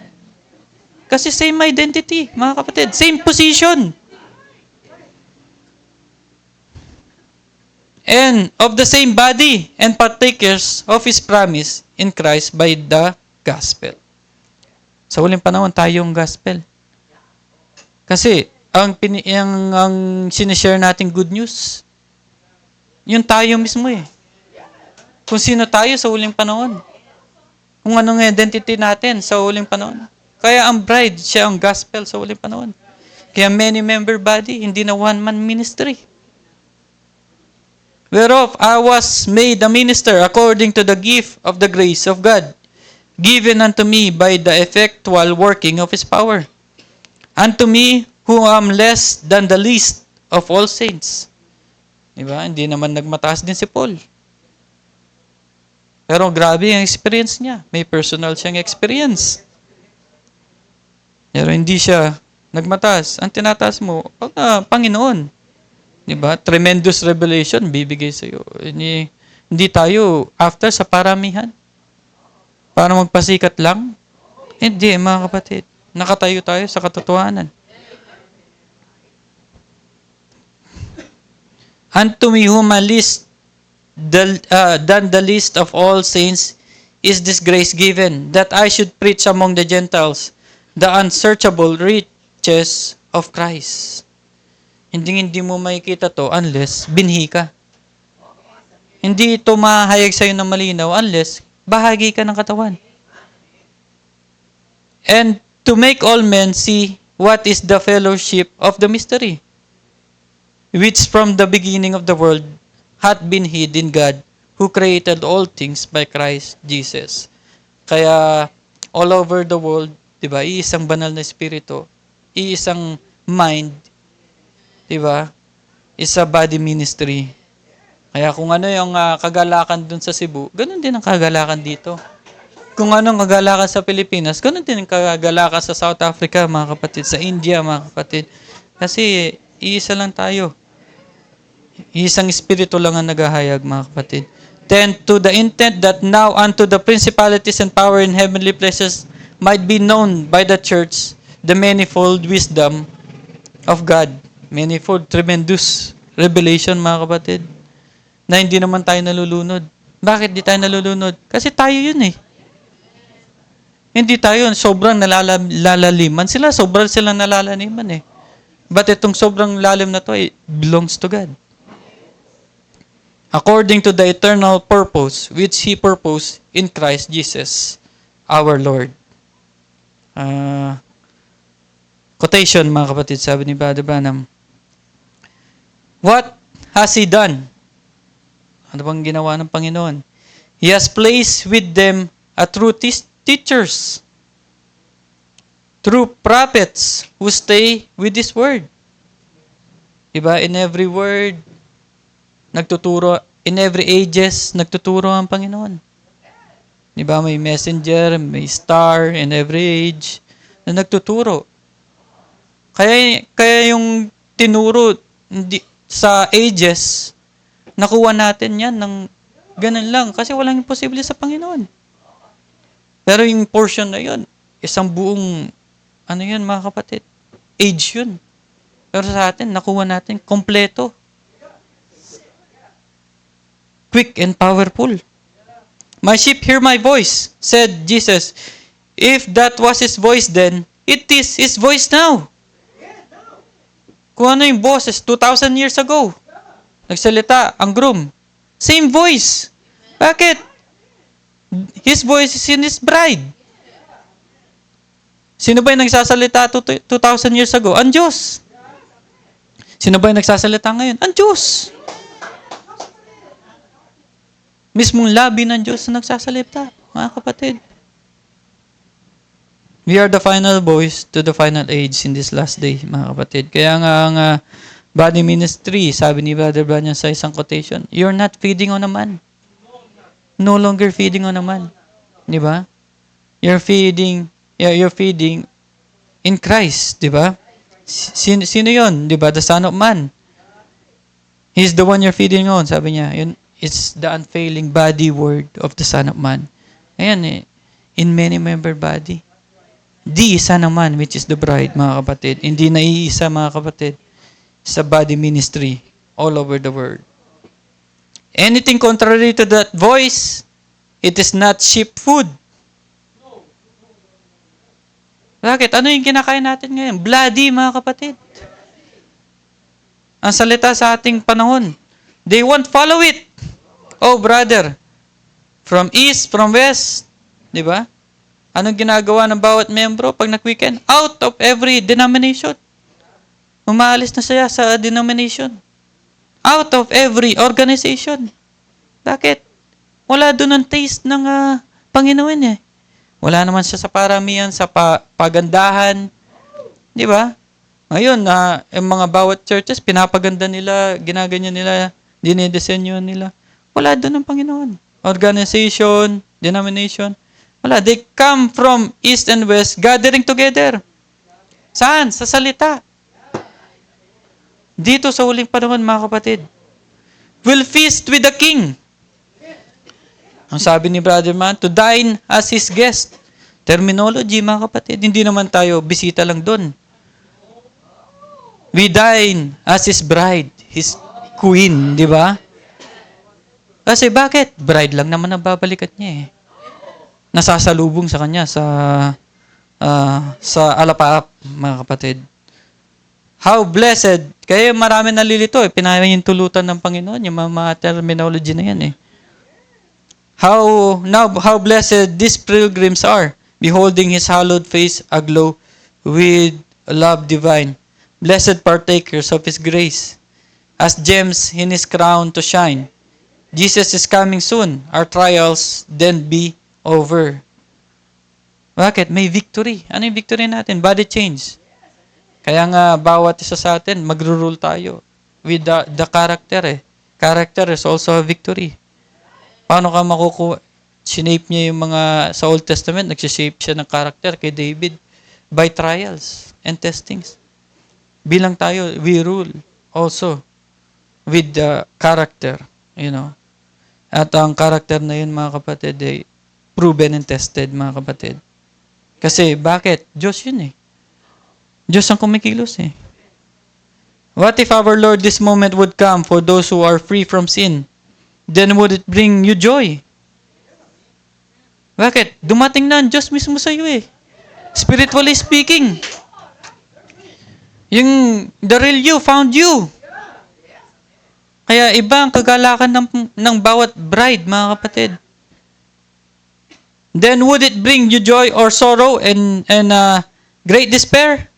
Kasi same identity, mga kapatid. Same position. And of the same body and partakers of His promise in Christ by the gospel. Sa huling panahon, tayo yung gospel. Kasi, ang sinishare nating good news, yun tayo mismo eh. Kung sino tayo sa huling panahon. Kung anong identity natin sa huling panahon. Kaya ang bride, siya ang gospel sa huling panahon. Kaya many-member body, hindi na one-man ministry. Whereof I was made a minister according to the gift of the grace of God, given unto me by the effectual working of His power. Unto me, who am less than the least of all saints. Diba? Hindi naman nagmataas din si Paul. Pero grabe ang experience niya. May personal siyang experience. Pero hindi siya nagmataas. Ang tinataas mo, Panginoon. Diba? Tremendous revelation bibigay sa iyo. Hindi tayo after sa paramihan. Para magpasikat lang. Hindi, mga kapatid. Nakatayo tayo sa katotohanan. Unto me whom I least done the least of all saints is this grace given, that I should preach among the Gentiles the unsearchable riches of Christ. Hindi mo makikita to unless binhi ka. Hindi ito mahayag sa'yo ng malinaw unless bahagi ka ng katawan. And to make all men see what is the fellowship of the mystery, which from the beginning of the world hath been hid in God, who created all things by Christ Jesus. Kaya, all over the world, diba, iisang banal na espiritu, iisang mind, diba, isa body ministry. Kaya kung ano yung kagalakan dun sa Cebu, ganun din ang kagalakan dito. Kung anong kagalakan sa Pilipinas, ganun din ang kagalakan sa South Africa, mga kapatid, sa India, mga kapatid. Kasi, iisa lang tayo. Isang espiritu lang ang naghahayag, mga kapatid. Then, to the intent that now unto the principalities and power in heavenly places might be known by the church the manifold wisdom of God. Manifold, tremendous revelation, mga kapatid. Na hindi naman tayo nalulunod. Bakit di tayo nalulunod? Kasi tayo yun eh. Hindi tayo sobrang nalalaliman. Sobrang silang nalalaniman eh. But itong sobrang lalim na to, it belongs to God. According to the eternal purpose which He purposed in Christ Jesus, our Lord. Quotation, mga kapatid, sabi ni Brother Branham. What has He done? Ano bang ginawa ng Panginoon? He has placed with them a true teachers, true prophets who stay with His word. Diba? In every word, nagtuturo, in every ages, nagtuturo ang Panginoon. Diba? May messenger, may star in every age na nagtuturo. Kaya yung tinuro sa ages, nakuha natin yan ng ganun lang kasi walang imposible sa Panginoon. Pero yung portion na yun, isang buong, mga kapatid, age yun. Pero sa atin, nakuha natin kompleto. Quick and powerful. My sheep hear my voice, said Jesus. If that was His voice then, it is His voice now. Kung ano yung boses 2,000 years ago, nagsalita ang groom. Same voice. Bakit? His voice is in His bride. Sino ba yung nagsasalita 2,000 years ago? Ang Diyos. Sino ba yung nagsasalita ngayon? Ang Diyos. Mismong labi ng Diyos na nagsasalita, mga kapatid. We are the final voice to the final age in this last day, mga kapatid. Kaya nga ang body ministry, sabi ni Brother Branyan sa isang quotation, you're not feeding on a man. No longer feeding on a man. Di ba? You're feeding in Christ, di ba? Sino yun? Di ba? The Son of Man. He's the one you're feeding on, sabi niya. Yun, it's the unfailing body word of the Son of Man. Ayan eh. In many-member body. The isa naman, which is the bride, mga kapatid. Hindi naiisa, mga kapatid, sa body ministry all over the world. Anything contrary to that voice, it is not sheep food. Bakit? Ano yung kinakain natin ngayon? Bloody, mga kapatid. Ang salita sa ating panahon. They won't follow it. Oh, brother. From east, from west. Di ba? Anong ginagawa ng bawat membro pag nag-weekend? Out of every denomination. Umaalis na siya sa denomination. Out of every organization. Bakit? Wala doon ang taste ng Panginoon eh. Wala naman siya sa paramihan, sa pagandahan. Di ba? Ngayon, yung mga bawat churches, pinapaganda nila, ginaganyan nila, dinidesenyo nila. Wala doon ang Panginoon. Organization, denomination. Wala. They come from east and west, gathering together. Saan? Sa salita. Dito sa huling panahon, mga kapatid. Will feast with the king. Ang sabi ni Brother Man, to dine as his guest. Terminology, mga kapatid. Hindi naman tayo bisita lang doon. We dine as his bride, his queen, di ba? Kasi bakit? Bride lang naman ang babalikat niya eh. Nasasalubong sa kanya sa alapaap, mga kapatid. How blessed. Kaya marami nalilito eh. Pinahintulutan ng Panginoon yung mga terminology na yan eh. How blessed these pilgrims are, beholding His hallowed face aglow with love divine. Blessed partakers of His grace, as gems in His crown to shine. Jesus is coming soon. Our trials then be over. Bakit? May victory. Ano yung victory natin? Body change. Kaya nga, bawat isa sa atin, magro-rule tayo with the character eh. Character is also a victory. Paano ka makukuha? Sinape niya yung mga, sa Old Testament, nagsishape siya ng character kay David by trials and testings. Bilang tayo, we rule also with the character, you know. At ang character na yun, mga kapatid, ay proven and tested, mga kapatid. Kasi, bakit? Diyos yun eh. Diyos ang kumikilos eh. What if our Lord this moment would come for those who are free from sin? Then would it bring you joy? Bakit? Dumating na ang Diyos mismo sa iyo eh. Spiritually speaking. The real you found you. Kaya iba ang kagalakan ng bawat bride, mga kapatid. Then would it bring you joy or sorrow and great despair?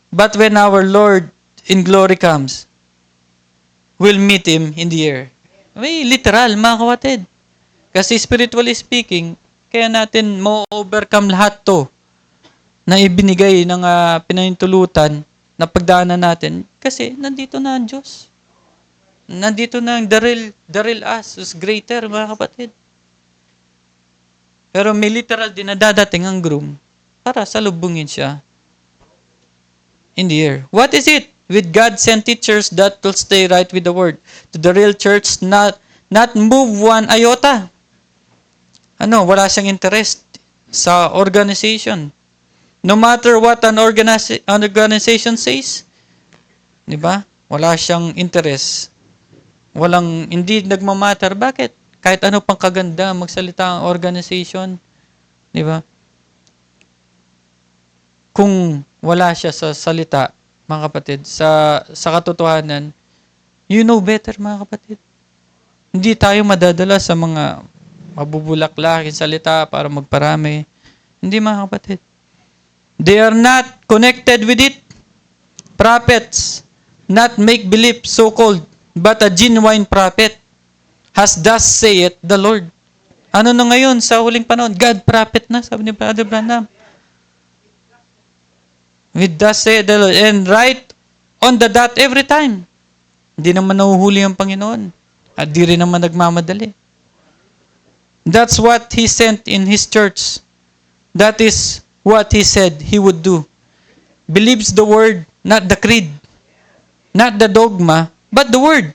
But when our Lord in glory comes, we'll meet Him in the air. May literal, mga kapatid. Kasi spiritually speaking, kaya natin ma-overcome lahat to na ibinigay ng pinahintulutan na pagdaanan natin. Kasi nandito na ang Diyos. Nandito na ang the real us is greater, mga kapatid. Pero may literal din na dadating ang groom para salubungin siya in the air. What is it with God-sent teachers that will stay right with the word? To the real church, not move one iota. Wala siyang interest sa organization. No matter what an organization says, di ba? Wala siyang interest. Hindi nagmamatter. Bakit? Kahit ano pang kaganda magsalita ang organization, di ba? Kung wala siya sa salita, mga kapatid, sa katotohanan, you know better, mga kapatid. Hindi tayo madadala sa mga mabubulaklaking salita para magparami. Hindi, mga kapatid. They are not connected with it. Prophets, not make-believe so-called, but a genuine prophet has thus saith the Lord. Ano na ngayon sa huling panahon? God prophet na, sabi ni Brother Branham. With thus said the Lord. And right on the dot every time. Hindi naman nahuhuli ang Panginoon. At di rin naman nagmamadali. That's what He sent in His church. That is what He said He would do. Believes the Word, not the creed. Not the dogma, but the Word.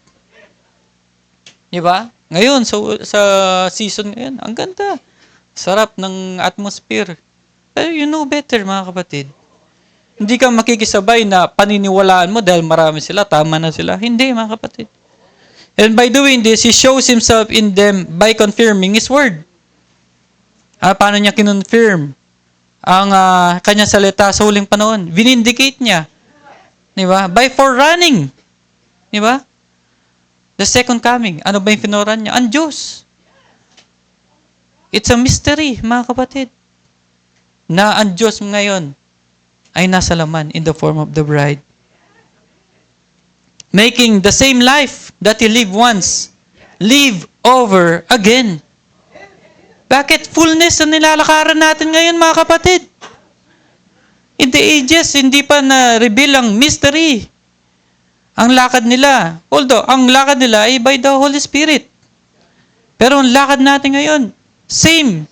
Diba? Ngayon, sa season ngayon, ang ganda. Sarap ng atmosphere. Pero you know better, mga kapatid. Hindi ka makikisabay na paniniwalaan mo dahil marami sila, tama na sila. Hindi, mga kapatid. And by doing this, He shows Himself in them by confirming His Word. Paano niya kinonfirm ang kanyang salita sa huling panahon? Vinindicate niya. Diba? By forerunning. Diba? The second coming. Ano ba yung finoran niya? Ang Diyos. It's a mystery, mga kapatid. Na ang Diyos ngayon ay nasa laman in the form of the bride. Making the same life that He lived once, live over again. Bakit fullness na nilalakaran natin ngayon, mga kapatid? In the ages, hindi pa na-reveal ang mystery. Ang lakad nila, although ang lakad nila ay by the Holy Spirit. Pero ang lakad natin ngayon, same.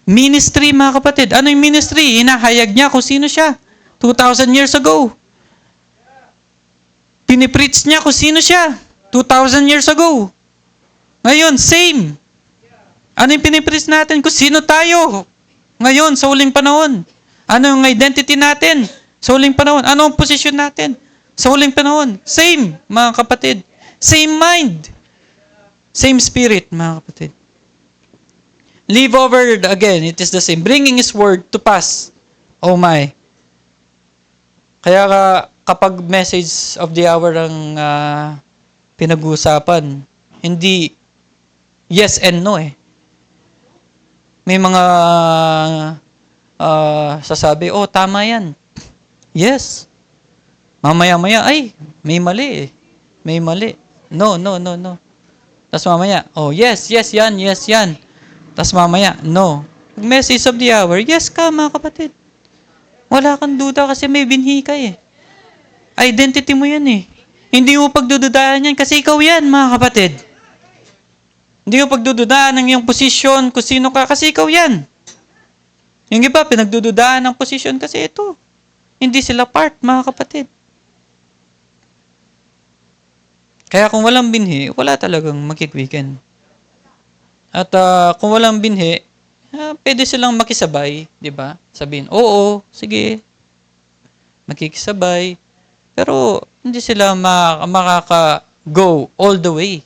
Ministry, mga kapatid. Ano yung ministry? Hinahayag niya kung sino siya. 2,000 years ago. Pinipreach niya kung sino siya. 2,000 years ago. Ngayon, same. Ano yung pinipreach natin? Kung sino tayo? Ngayon, sa huling panahon. Ano yung identity natin? Sa huling panahon. Ano ang posisyon natin? Sa huling panahon. Same, mga kapatid. Same mind. Same spirit, mga kapatid. Live over again, it is the same. Bringing His word to pass. Oh my. Kaya kapag message of the hour ang pinag-uusapan, hindi yes and no eh. May mga sasabi, oh tama yan. Yes. Mamaya-maya, ay, may mali eh. May mali. No. Tapos mamaya, oh yes yan. Tapos mamaya, no. Message of the hour, yes ka, mga kapatid. Wala kang duda kasi may binhi ka eh. Identity mo yan eh. Hindi mo pagdududaan yan kasi ikaw yan, mga kapatid. Hindi mo pagdududaan ng iyong posisyon kung sino ka kasi ikaw yan. Yung iba, pinagdududaan ng posisyon kasi ito. Hindi sila part, mga kapatid. Kaya kung walang binhi, wala talagang makikwiken. At kung walang binhi, pwede silang makisabay, di ba? Sabihin, oo, sige, makikisabay. Pero hindi sila makaka-go all the way.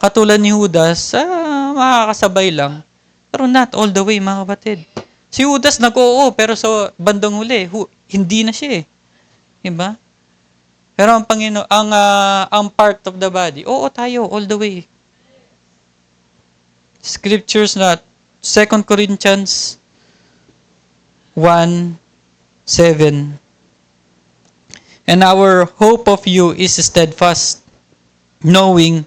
Katulad ni Judas, makakasabay lang. Pero not all the way, mga kapatid. Si Judas nag-oo, pero sa bandang huli, hindi na siya eh. Di ba? Pero ang Panginoon, ang part of the body, oo tayo, all the way. Scriptures na 2 Corinthians 1:7. And our hope of you is steadfast, knowing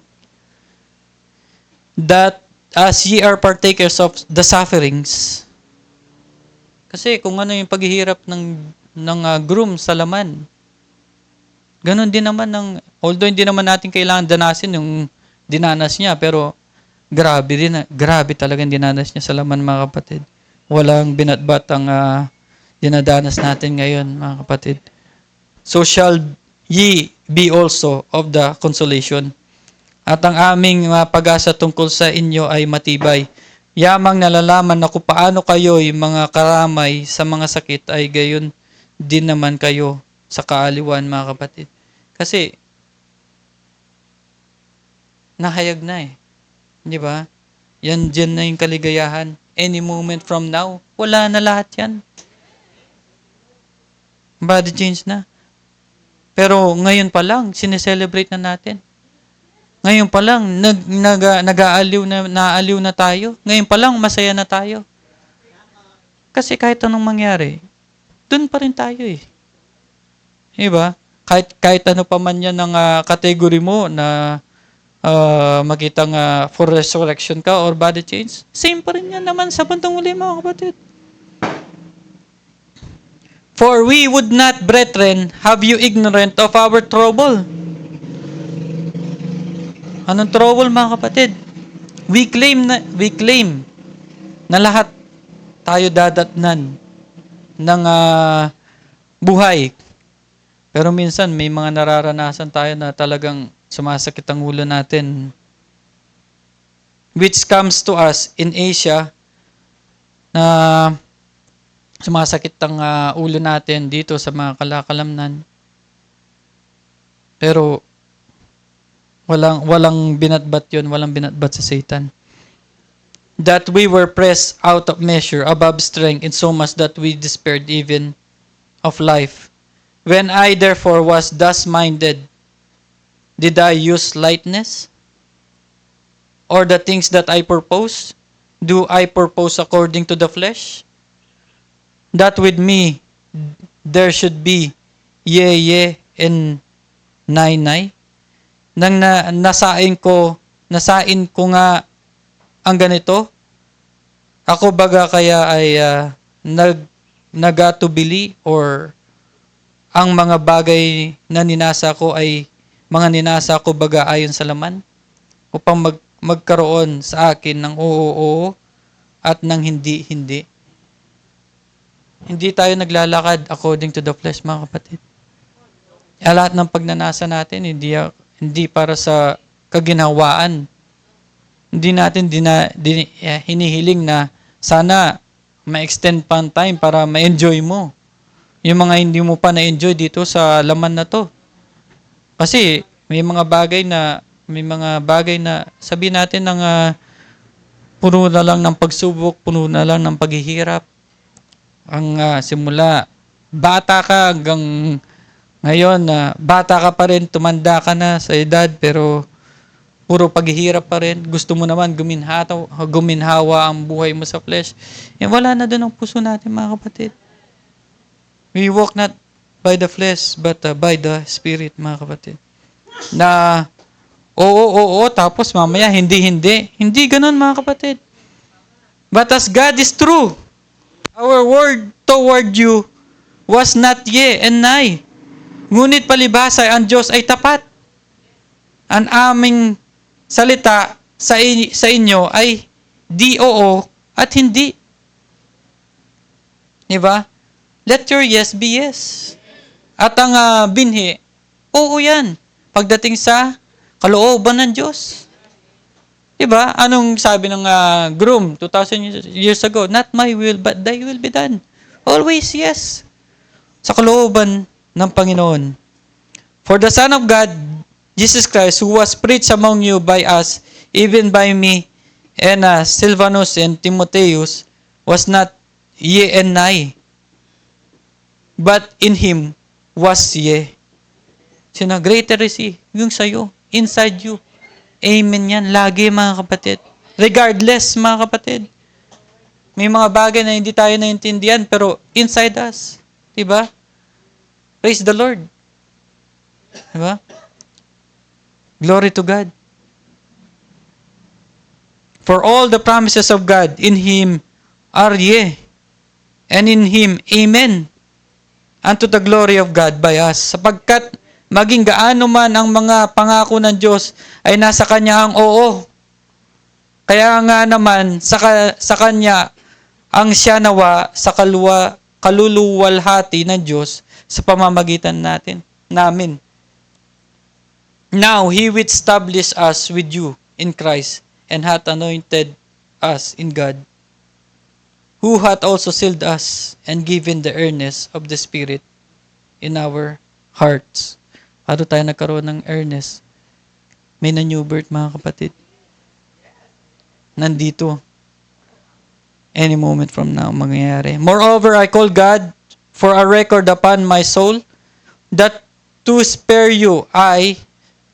that as ye are partakers of the sufferings. Kasi kung ano yung paghihirap ng groom sa laman, ganun din naman although hindi naman natin kailangan danasin yung dinanas niya, pero grabe talaga ang dinanas niya sa laman, mga kapatid. Walang binatbat ang dinadanas natin ngayon, mga kapatid. So shall ye be also of the consolation. At ang aming pag-asa tungkol sa inyo ay matibay. Yamang nalalaman na kung paano kayo'y mga karamay sa mga sakit ay gayon din naman kayo sa kaaliwan, mga kapatid. Kasi nahayag na eh. Di ba? Yan dyan na yung kaligayahan. Any moment from now, wala na lahat yan. Body change na. Pero ngayon pa lang, sineselebrate na natin. Ngayon pa lang, naaaliw na tayo. Ngayon pa lang, masaya na tayo. Kasi kahit anong mangyari, dun pa rin tayo eh. Diba? Kahit ano pa man yan ng category mo na makitang for resurrection ka or body change, same pa rin yan naman sa bandang uli, mga kapatid. For we would not, brethren, have you ignorant of our trouble. Anong trouble, mga kapatid? We claim na lahat tayo dadatnan ng buhay. Pero minsan may mga nararanasan tayo na talagang sumasakit ang ulo natin. Which comes to us in Asia na sumasakit ang ulo natin dito sa mga kalakalamnan. Pero walang binatbat yun, walang binatbat sa Satan. That we were pressed out of measure, above strength, in so much that we despaired even of life. When I therefore was thus minded, did I use lightness? Or the things that I purpose? Do I purpose according to the flesh? That with me there should be yea, and nay. Nang nasain ko nga ang ganito, ako baga kaya ay nagatubili, or ang mga bagay na ninasa ko ay mga ninasa ko baga ayon sa laman, upang magkaroon sa akin ng oo at ng hindi. Hindi tayo naglalakad according to the flesh, mga kapatid. Lahat ng pagnanasa natin, hindi para sa kaginhawaan. Hindi natin hinihiling na sana ma-extend pa ang time para ma-enjoy mo yung mga hindi mo pa na-enjoy dito sa laman na to. Kasi may mga bagay na sabihin natin ng puno na lang ng pagsubok, puno na lang ng paghihirap. Ang simula, bata ka hanggang ngayon, bata ka pa rin, tumanda ka na sa edad, pero puro paghihirap pa rin. Gusto mo naman guminhawa ang buhay mo sa flesh. Wala na doon ang puso natin, mga kapatid. We walk not by the flesh, but by the Spirit, mga kapatid. Na oo, tapos mamaya hindi. Hindi ganun, mga kapatid. But as God is true, our word toward you was not yea and nay. Ngunit palibhasa ang Diyos ay tapat. Ang aming salita sa inyo ay di oo at hindi. Diba? Let your yes be yes. At ang binhi, oo yan. Pagdating sa kalooban ng Diyos. Diba? Anong sabi ng groom 2,000 years ago? Not my will, but thy will be done. Always yes. Sa kalooban ng Panginoon. For the Son of God, Jesus Christ, who was preached among you by us, even by me, and Silvanus and Timotheus, was not yea and nay, but in him was yea. Sino? Greater is he. Yung sa'yo. Inside you. Amen yan. Lagi, mga kapatid. Regardless, mga kapatid. May mga bagay na hindi tayo naintindihan, pero inside us. Diba? Praise the Lord. Diba? Glory to God. For all the promises of God in Him are yea, and in Him, amen, unto the glory of God by us. Sapagkat maging gaano man ang mga pangako ng Diyos ay nasa Kanya ang oo. Kaya nga naman sa Kanya ang siya nawa sa kaluluwalhati ng Diyos sa pamamagitan namin. Now, He which established us with you in Christ and hath anointed us in God, who hath also sealed us and given the earnest of the Spirit in our hearts. Paano tayo nagkaroon ng earnest? May na-new birth, mga kapatid. Nandito. Any moment from now, mangyayari. Moreover, I call God for a record upon my soul, that to spare you I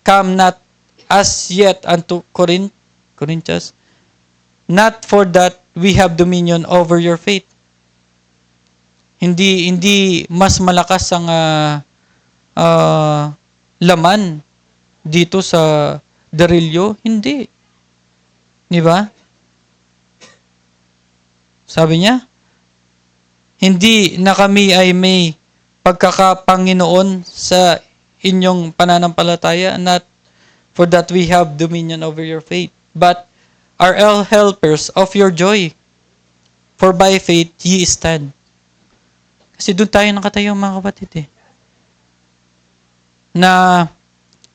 come not as yet unto Corinthians, not for that we have dominion over your faith. Hindi mas malakas ang laman dito sa darilyo, hindi. Di ba? Sabi niya, hindi na kami ay may pagkakapanginoon sa inyong pananampalataya, not for that we have dominion over your faith, but are all helpers of your joy. For by faith ye stand. Kasi doon tayo nakatayo, mga kapatid, na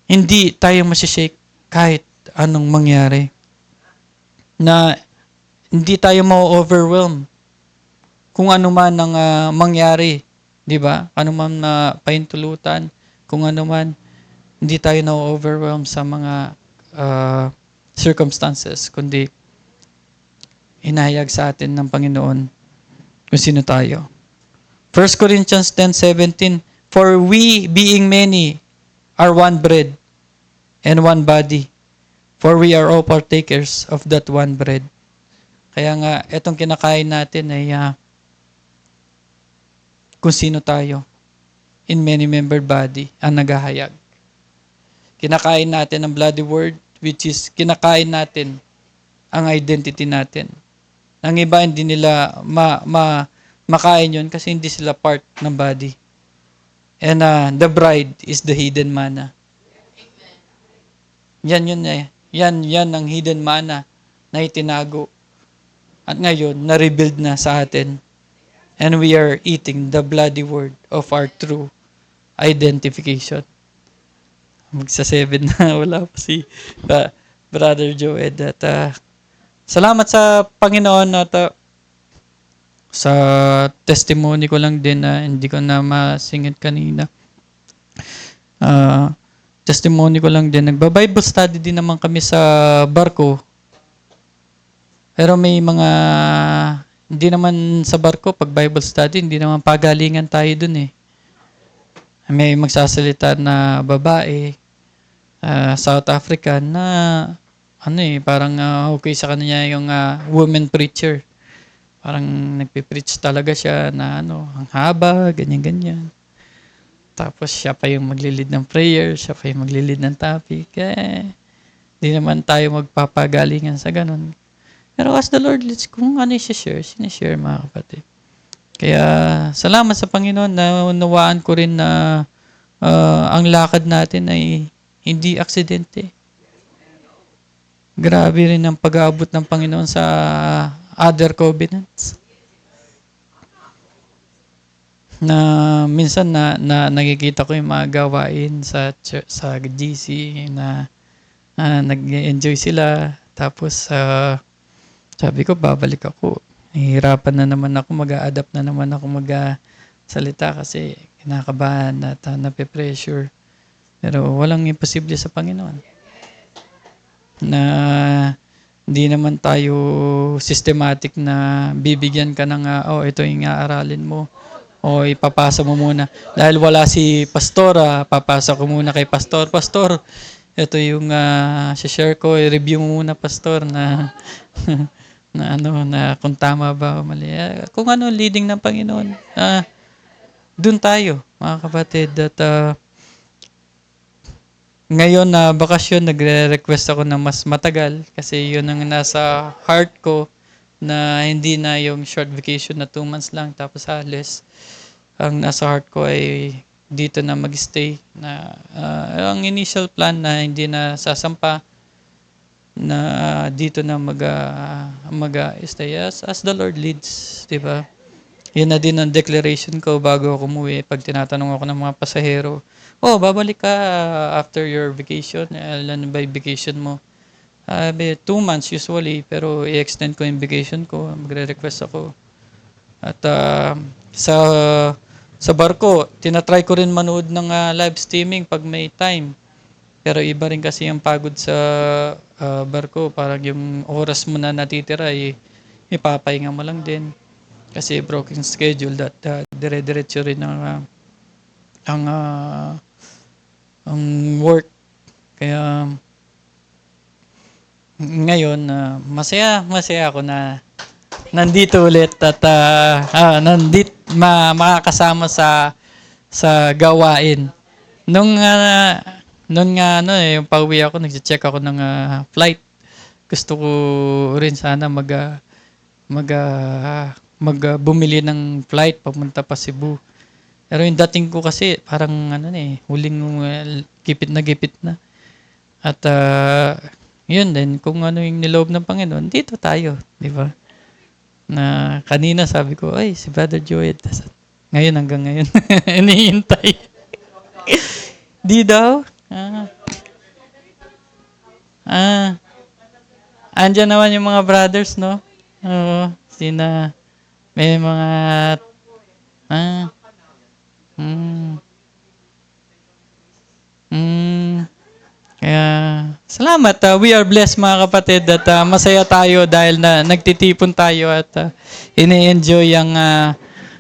hindi tayo masishake kahit anong mangyari. Na hindi tayo ma-overwhelm kung ano man ang mangyari, di ba? Ano man na paintulutan, kung ano man, hindi tayo na-overwhelm sa mga circumstances, kundi inahayag sa atin ng Panginoon kung sino tayo. 1 Corinthians 10:17, for we being many are one bread and one body, for we are all partakers of that one bread. Kaya nga, etong kinakain natin ay kung sino tayo in many-membered body ang naghahayag. Kinakain natin ang bloody word, which is kinakain natin ang identity natin. Ang iba hindi nila makain yun kasi hindi sila part ng body. And the bride is the hidden manna. Yan ang hidden manna na itinago. At ngayon, na-rebuild na sa atin. And we are eating the bloody word of our true identification. Magsa-7 na, wala pa si Brother Joed. At salamat sa Panginoon at sa testimony ko lang din na hindi ko na masingit kanina. Testimony ko lang din. Nagba-Bible study din naman kami sa barko. Pero may mga, hindi naman sa barko, pag Bible study, hindi naman pagalingan tayo dun eh. May magsasalita na babae, South African, na parang okay sa kanya yung woman preacher. Parang nagpipreach talaga siya na ang haba, ganyan-ganyan. Tapos siya pa yung maglilid ng prayer, siya pa yung maglilid ng topic. Di naman tayo magpapagalingan sa ganun. Pero as the Lord leads, kung ano i-share, sinishare mga kapatid. Kaya salamat sa Panginoon na unawaan ko rin na ang lakad natin ay hindi aksidente. Grabe rin ang pag-aabot ng Panginoon sa other covenants. Na minsan na nakikita ko yung mga gawain sa GC na nag-enjoy sila. Tapos sabi ko, babalik ako. Nahihirapan na naman ako, mag-a-adapt na naman ako mag-salita kasi kinakabahan at nape-pressure. Pero walang imposible sa Panginoon. Na hindi naman tayo systematic na bibigyan ka ng, ito yung aaralin mo. O ipapasa mo muna. Dahil wala si pastor, papasa ko muna kay pastor. Pastor, ito yung share ko, i-review mo muna pastor na na kung tama ba o mali. Kung ano leading ng Panginoon. Doon tayo, mga kapatid. At ngayon na bakasyon, nagre-request ako na mas matagal kasi yun ang nasa heart ko na hindi na yung short vacation na 2 months lang tapos alis. Ang nasa heart ko ay dito na mag-stay na ang initial plan na hindi na sasampa na dito na mag-stay as the Lord leads, di ba? Yun na din ang declaration ko bago ako umuwi pag tinatanong ako ng mga pasahero, babalik ka after your vacation, ilan ba yung vacation mo? 2 months usually, pero i-extend ko yung vacation ko, magre-request ako. At sa barko, tinatry ko rin manood ng live streaming pag may time. Pero iba rin kasi yung pagod sa barko. Parang yung oras mo na natitira, ipapahinga mo lang din. Kasi broken schedule that dire-diretso rin ang work. Kaya ngayon, masaya ako na nandito ulit at makakasama sa gawain. Nung yung pauwi ako, nag-check ako ng flight. Gusto ko rin sana bumili ng flight papunta pa Cebu. Pero yung dating ko kasi parang huling gipit na. At yun din, kung ano yung niloob ng Panginoon, dito tayo, di ba? Na kanina sabi ko, ay, si Brother Joey, ngayon hanggang ngayon, hinihintay. Di daw? Andyan naman yung mga brothers, no? Oo, may mga, kaya, salamat. We are blessed mga kapatid at masaya tayo dahil na nagtitipon tayo at ini-enjoy ang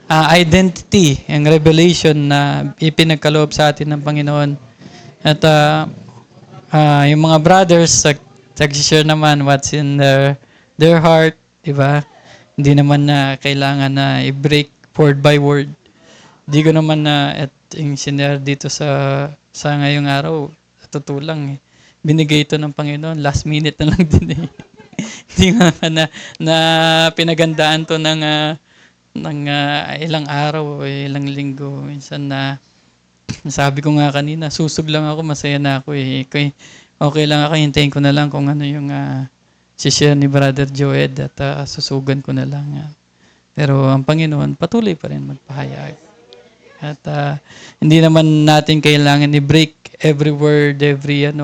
identity, ang revelation na ipinagkaloob sa atin ng Panginoon. At yung mga brothers, nag-share naman what's in their heart, di ba? Hindi naman na kailangan na i-break word by word. Hindi ko naman na yung sinare dito sa ngayong araw, totoo lang eh. Binigay ito ng Panginoon, last minute na lang din eh. Hindi nga na pinagandaan to ng ilang araw o ilang linggo. Minsan sabi ko nga kanina, susog lang ako, masaya na ako eh. Okay lang ako, hintayin ko na lang kung ano yung share ni Brother Joed at susugan ko na lang. Pero ang Panginoon, patuloy pa rin magpahayag. At hindi naman natin kailangan i-break every word,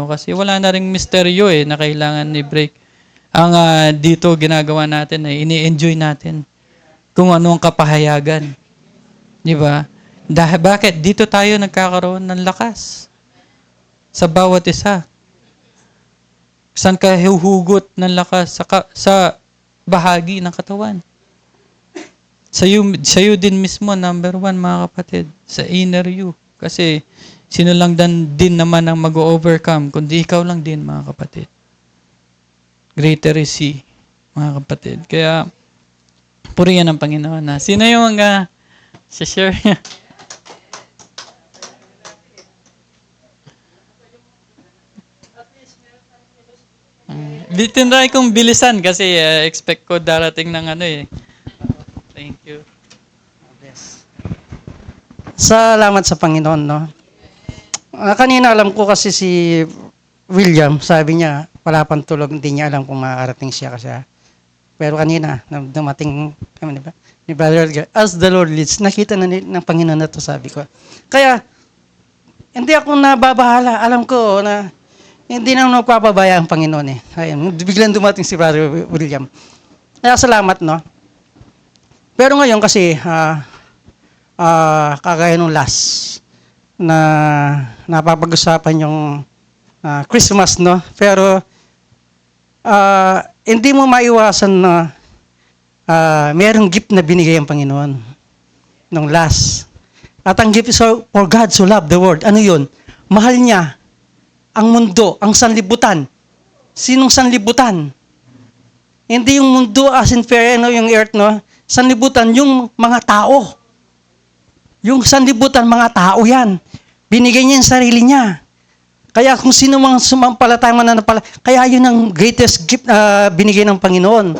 kasi wala na ring misteryo na kailangan i-break. Ang dito ginagawa natin ay ini-enjoy natin kung ano ang kapahayagan. Di ba? Bakit? Dito tayo nagkakaroon ng lakas. Sa bawat isa. Saan ka huhugot ng lakas? Sa bahagi ng katawan. Sa'yo din mismo, number 1 mga kapatid. Sa inner you. Kasi sino lang din naman ang mag-overcome, kundi ikaw lang din mga kapatid. Greater is He, mga kapatid. Kaya, purihan ang Panginoon na. Sino yung share niya? Tinry kong bilisan kasi expect ko darating ng Thank you. Salamat sa Panginoon, no? Kanina alam ko kasi si William, sabi niya, wala pang tulog, hindi niya alam kung makakarating siya kasi. Pero kanina, dumating kami, diba? Ni Brother Edgar, as the Lord leads, nakita na ng Panginoon na to, sabi ko. Kaya, hindi ako nababahala. Alam ko na hindi na nagpapabaya ang Panginoon eh. Ayun, biglang dumating si Brother William. Kaya salamat, no? Pero ngayon kasi, kagaya nung last na napapag-usapan yung Christmas, no? Pero hindi mo maiwasan na mayroong gift na binigay ang Panginoon nung last. At ang gift is for God so loved the world. Ano yun? Mahal niya ang mundo, ang sanlibutan. Sinong sanlibutan? Hindi yung mundo as in fair, yung earth, no? Sanlibutan, yung mga tao. Yung sanlibutan, mga tao yan. Binigay niya yung sarili niya. Kaya kung sino mang sumampalatayang kaya yun ang greatest gift binigay ng Panginoon.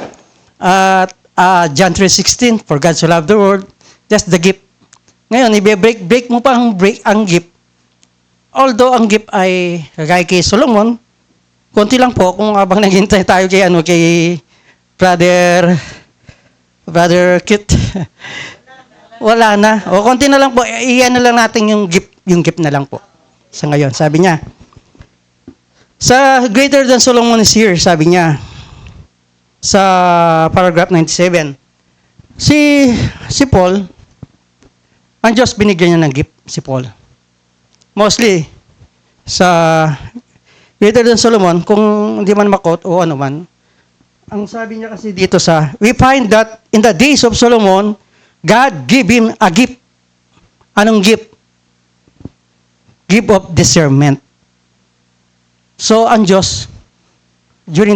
John 3:16, for God so loved the world, that's the gift. Ngayon, break mo pa ang gift. Although ang gift ay kagaya kay Solomon, konti lang po kung habang naghintay tayo kay Brother Kit. Wala na. O konti na lang po, iyan na lang natin yung gift na lang po. Sa ngayon, sabi niya, sa greater than Solomon is here, sabi niya, sa paragraph 97. Si Paul, ang Diyos binigyan niya ng gift, si Paul. Mostly, sa greater than Solomon, kung hindi man makot o ano man, ang sabi niya kasi dito we find that in the days of Solomon, God gave him a gift. Anong gift? Gift of discernment. So, ang Diyos, during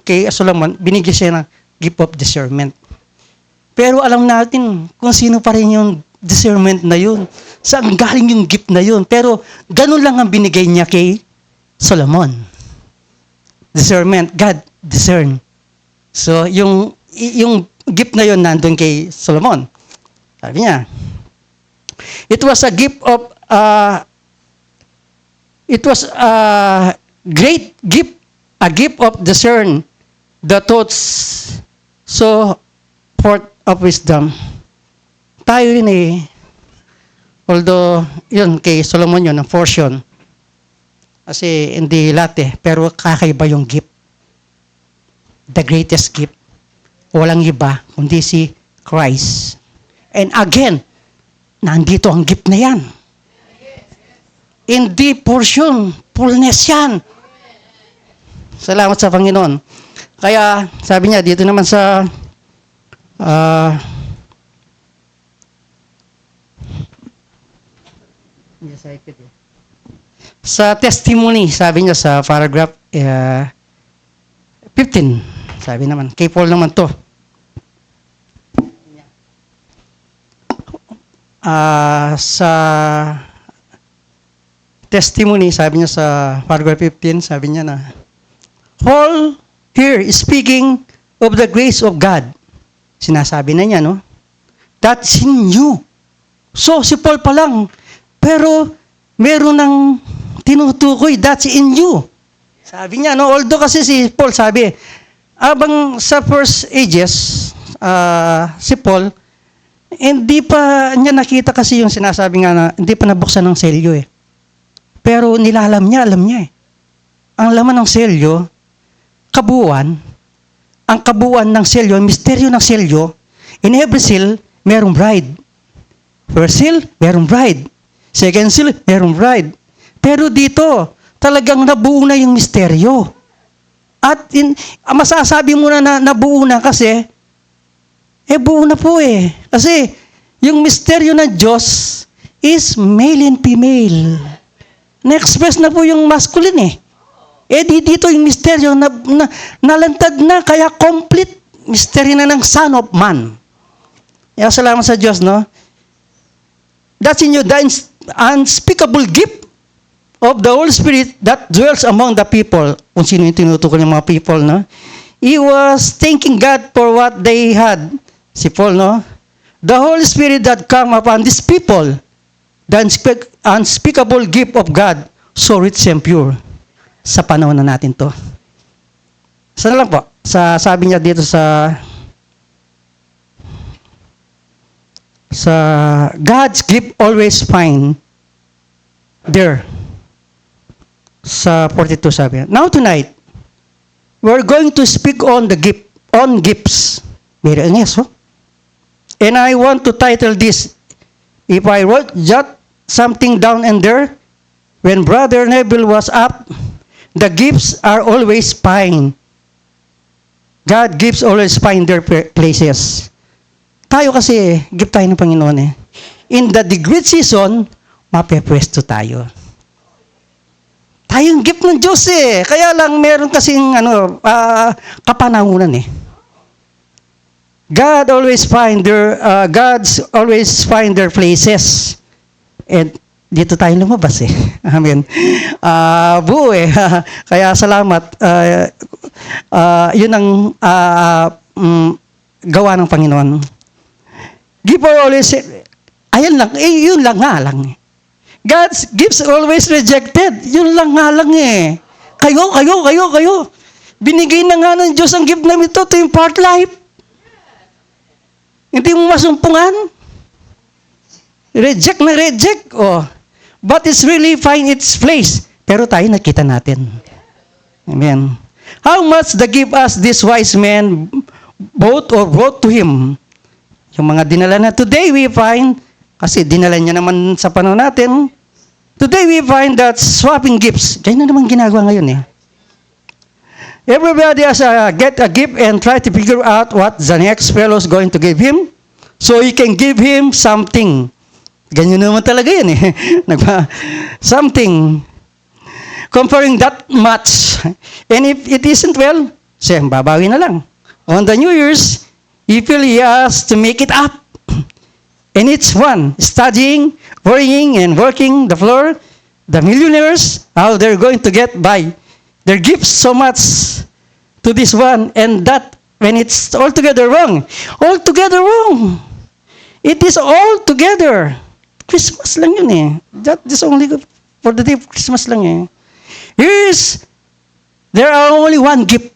kay Solomon, binigyan siya ng gift of discernment. Pero alam natin kung sino pa rin yung discernment na yun. Saan galing yung gift na yun. Pero ganun lang ang binigay niya kay Solomon. Discernment. God discern. So, yung gift na yon nandun kay Solomon. Sabi niya, it was a gift of, it was a great gift, a gift of discern the thoughts, so forth of wisdom. Tayo yun although yun kay Solomon yun, ang portion. Kasi hindi lahat pero kakaiba yung gift. The greatest gift. Walang iba, kundi si Christ. And again, nandito ang gift na yan. Hindi portion, fullness yan. Salamat sa Panginoon. Kaya, sabi niya, dito naman sa sa testimony, sabi niya sa paragraph 15. Sabi naman, kay Paul naman to. Sa testimony, sabi niya sa paragraph 15, sabi niya na, Paul here is speaking of the grace of God. Sinasabi na niya, no? That's in you. So, si Paul pa lang. Pero, meron ng tinutukoy, that's in you. Sabi niya, no? Although kasi si Paul sabi, abang sa first ages, si Paul, hindi pa niya nakita kasi yung sinasabi nga na, hindi pa nabuksan ng selyo Pero nilalam niya, alam niya Ang laman ng selyo, kabuuan, ang kabuuan ng selyo, ang misteryo ng selyo, in every seal, merong bride. First seal, merong bride. Second seal, merong bride. Pero dito, talagang nabuo na yung misteryo. At masasabi mo na nabuo na kasi, buo na po Kasi, yung misteryo ng Diyos is male and female. Na-express na po yung masculine dito yung misteryo na nalantad na, kaya complete misteryo na ng Son of Man. Kaya salamat sa Diyos, no? That's in you, the unspeakable gift of the Holy Spirit that dwells among the people. Kung sino yung tinutukoy ng mga people, no? He was thanking God for what they had. Si Paul, no? The Holy Spirit that come upon these people, the unspeakable gift of God, so rich and pure. Sa panahon na natin to. Sana lang po, sabi niya dito sa God's gift always find there. Sa 42 sabi niya. Now tonight, we're going to speak on gifts. Very honest, And I want to title this, if I wrote just something down and there, when Brother Neville was up, the gifts are always fine. God gives always find their places. Tayo kasi, gift tayo ng Panginoon In the great season, mapepwesto tayo. Tayong gift ng Diyos Kaya lang meron kasing kapanahunan God's always find their places. And dito tayo lumabas Amen. Buo Kaya salamat. Yun ang gawa ng Panginoon. Give always, ayan lang, yun lang nga lang. God's gifts always rejected. Yun lang nga lang Kayo. Binigay na nga ng Diyos ang gift na ito to impart life. Hindi mo masumpungan. Reject. But it's really find its place. Pero tayo nakita natin. Amen. How much the give us this wise men brought to him? Yung mga dinala na today we find, kasi dinala niya naman sa panahon natin, today we find that swapping gifts. Ganyan na naman ginagawa ngayon Everybody has get a gift and try to figure out what the next fellow is going to give him, so he can give him something. Ganyan naman talaga yan something. Comparing that much. And if it isn't well, siya, babawi na lang. On the New Year's, he has to make it up. And it's fun. Studying, worrying, and working the floor. The millionaires, how they're going to get by their gifts so much to this one and that when it's altogether wrong. Altogether wrong. It is all together. Christmas lang yun eh. That is only for the day of Christmas lang eh. There are only one gift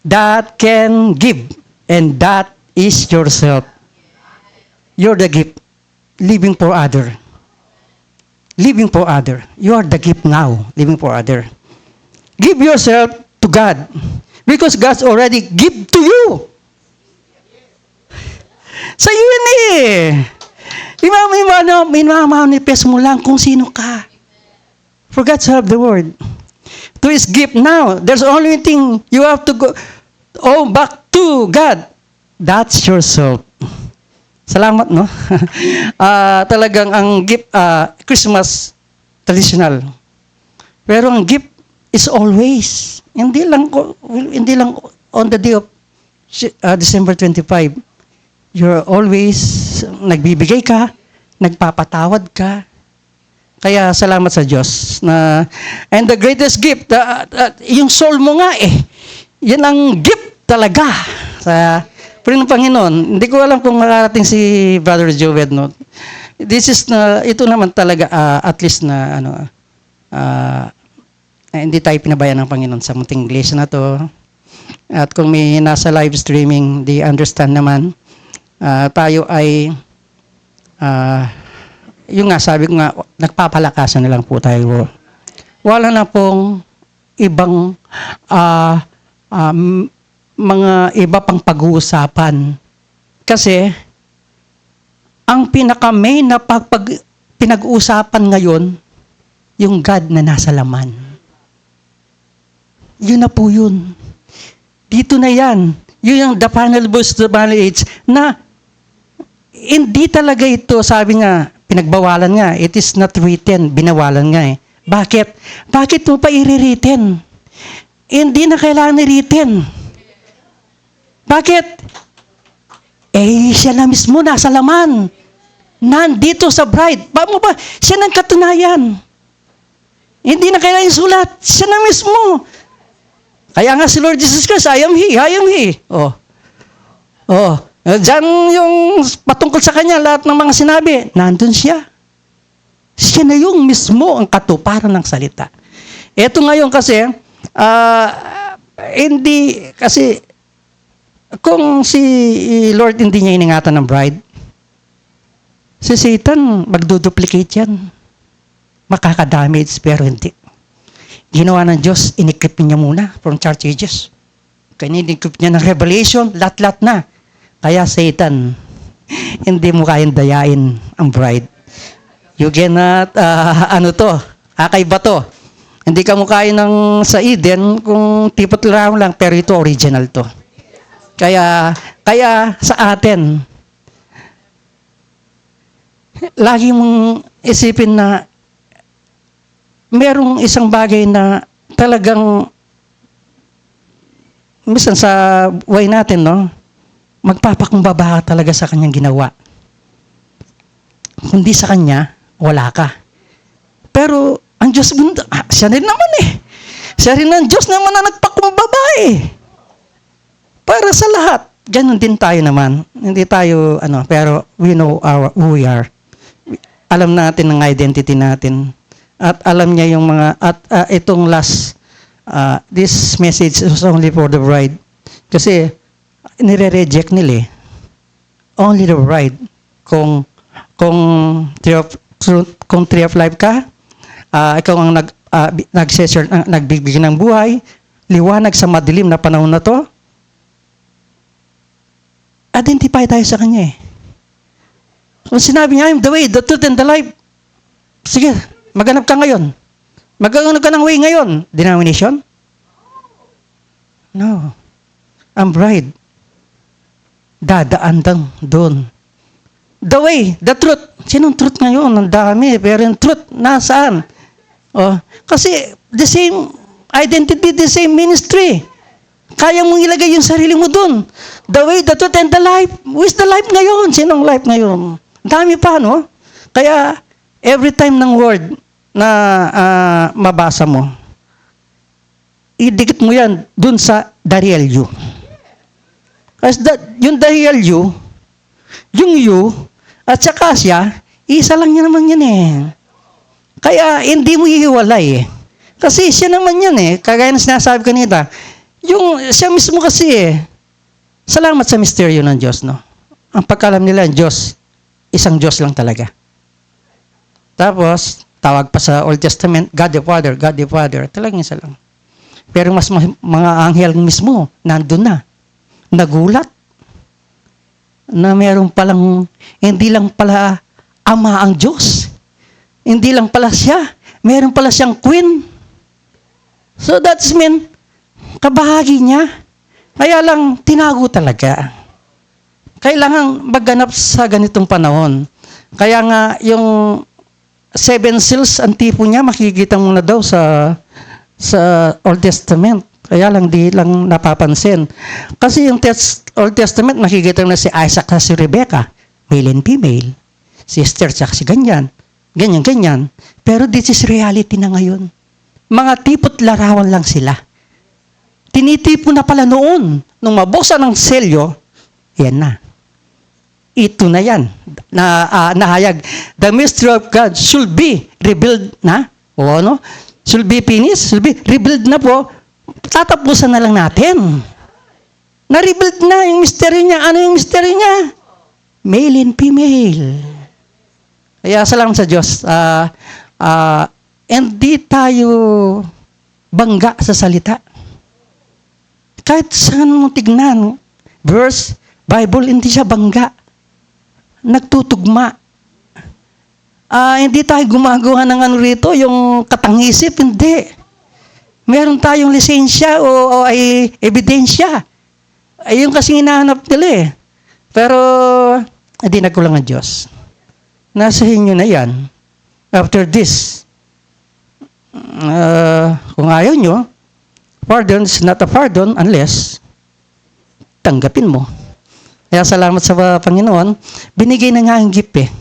that can give, and that is yourself. You're the gift. Living for other. Living for other. You are the gift now. Living for other. Give yourself to God. Because God's already give to you. Sa iyo yun eh. Imamanifest mo lang kung sino ka. For God so loved the world. To His gift now. There's only thing you have to go back to God. That's yourself. Salamat, no? Talagang ang gift, Christmas, traditional. Pero ang gift is always. Hindi lang on the day of December 25. You're always, nagbibigay ka, nagpapatawad ka. Kaya salamat sa Diyos. And the greatest gift, yung soul mo nga eh. Yan ang gift talaga sa ng Panginoon. Hindi ko alam kung makarating si Brother Joel, no? Ito naman talaga, at least na, hindi tayo pinabayaan ng Panginoon sa munting iglesia na to. At kung may nasa live streaming, di understand naman, tayo ay, yung nga, sabi ko nga, nagpapalakasan na lang po tayo. Wala na pong ibang, mga iba pang pag-uusapan. Kasi, ang pinaka-main na pinag-uusapan ngayon, yung God na nasa laman. Yun na po yun. Dito na yan. Yun yung the final verse to the final age na hindi talaga ito, sabi nga, pinagbawalan nga. It is not written. Binawalan nga eh. Bakit? Bakit mo pa i-written? Hindi na kailangan i-written. Bakit? Siya na mismo nasa laman. Nandito sa bride. Paano ba? Siya ng katunayan. Hindi na kailangan isulat. Siya na mismo. Kaya nga si Lord Jesus Christ, I am He, I am He. Diyan yung patungkol sa Kanya, lahat ng mga sinabi, nandun siya. Siya na yung mismo ang katuparan ng salita. Ito ngayon kasi, hindi, kasi, kung si Lord hindi niya iningatan ng bride, si Satan magduduplicate yan. Makakadamage, pero hindi. Ginawa ng Diyos, inikrip niya muna from church ages. Kaya inikrip niya ng revelation, lahat-lahat na. Kaya Satan, hindi mo kayang dayain ang bride. You cannot, kakaiba to. Hindi ka mo kaya ng sa Eden kung tipot lang, pero ito original to. Kaya sa atin, lagi mong isipin na merong isang bagay na talagang minsan sa buhay natin, no? Magpapakumbaba ka talaga sa kanyang ginawa. Kung di sa kanya, wala ka. Pero ang Diyos, siya rin naman eh. Siya rin ang Diyos naman na nagpakumbaba eh. Para sa lahat. Ganon din tayo naman. Hindi tayo, pero we know who we are. Alam natin ang identity natin. At alam niya yung mga, itong last, this message is only for the bride. Kasi, nire-reject nila eh. Only the bride. Kung tree of life ka, ikaw ang nagbibigay ng buhay, liwanag sa madilim na panahon na to, identify tayo sa Kanya eh. Kung sinabi niya, I am the way, the truth, and the life, sige, maghanap ka ngayon. Maghanap ka ng way ngayon. Denomination? No. Ang bride. Dadaan lang doon. The way, the truth. Sinong truth ngayon? Ang dami. Pero yung truth, nasaan? Kasi the same identity, the same ministry. Kaya mong ilagay yung sarili mo doon. The way, the truth, and the life. Who is the life ngayon? Sinong life ngayon? Dami pa, no? Kaya, every time ng word na mabasa mo, idikit mo yan dun sa the real you. Kasi yung the real you, yung you, at saka siya, isa lang niya naman yan eh. Kaya hindi mo hihiwalay eh. Kasi siya naman yan eh. Kagaya na sinasabi kanina, yung siya mismo kasi eh. Salamat sa misteryo ng Diyos, no? Ang pagkalam nila, Diyos, isang Diyos lang talaga. Tapos, tawag pa sa Old Testament, God the Father, God the Father. Talagang isa lang. Pero mas mga anghel mismo, nandun na. Nagulat. Na meron palang, hindi lang pala Ama ang Diyos. Hindi lang pala siya. Meron pala siyang queen. So that's mean, kabahagi niya. Kaya lang, tinago talaga. Kailangan magganap sa ganitong panahon. Kaya nga, yung 7 seals, ang tipo niya, makikita mo na daw sa Old Testament. Kaya lang, di lang napapansin. Kasi yung Old Testament, makikita na si Isaac at si Rebecca, male and female. Si Esther at si ganyan. Ganyan. Pero this is reality na ngayon. Mga tipot larawan lang sila. Tinitipo na pala noon. Nung mabusa ng selyo, yan na. Ito na yan. Nahayag. The mystery of God should be revealed na. O ano? Should be finished. Should be revealed na po. Tatapusan na lang natin. Na-revealed na yung mystery niya. Ano yung mystery niya? Male and female. Kaya salamat sa Diyos. Hindi tayo bangga sa salita. Kahit saan mo tignan, verse, Bible, hindi siya bangga. Nagtutugma. Hindi tayo gumagawa ng ano rito, yung katangisip, hindi. Meron tayong lisensya o ay ebidensya. Ayun kasi hinahanap nila eh. Pero, hindi nagkulang ang Diyos. Nasa inyo na yan. After this, kung ayaw nyo, pardon is not a pardon unless tanggapin mo. Kaya salamat sa Panginoon, binigay na nga ang gift eh.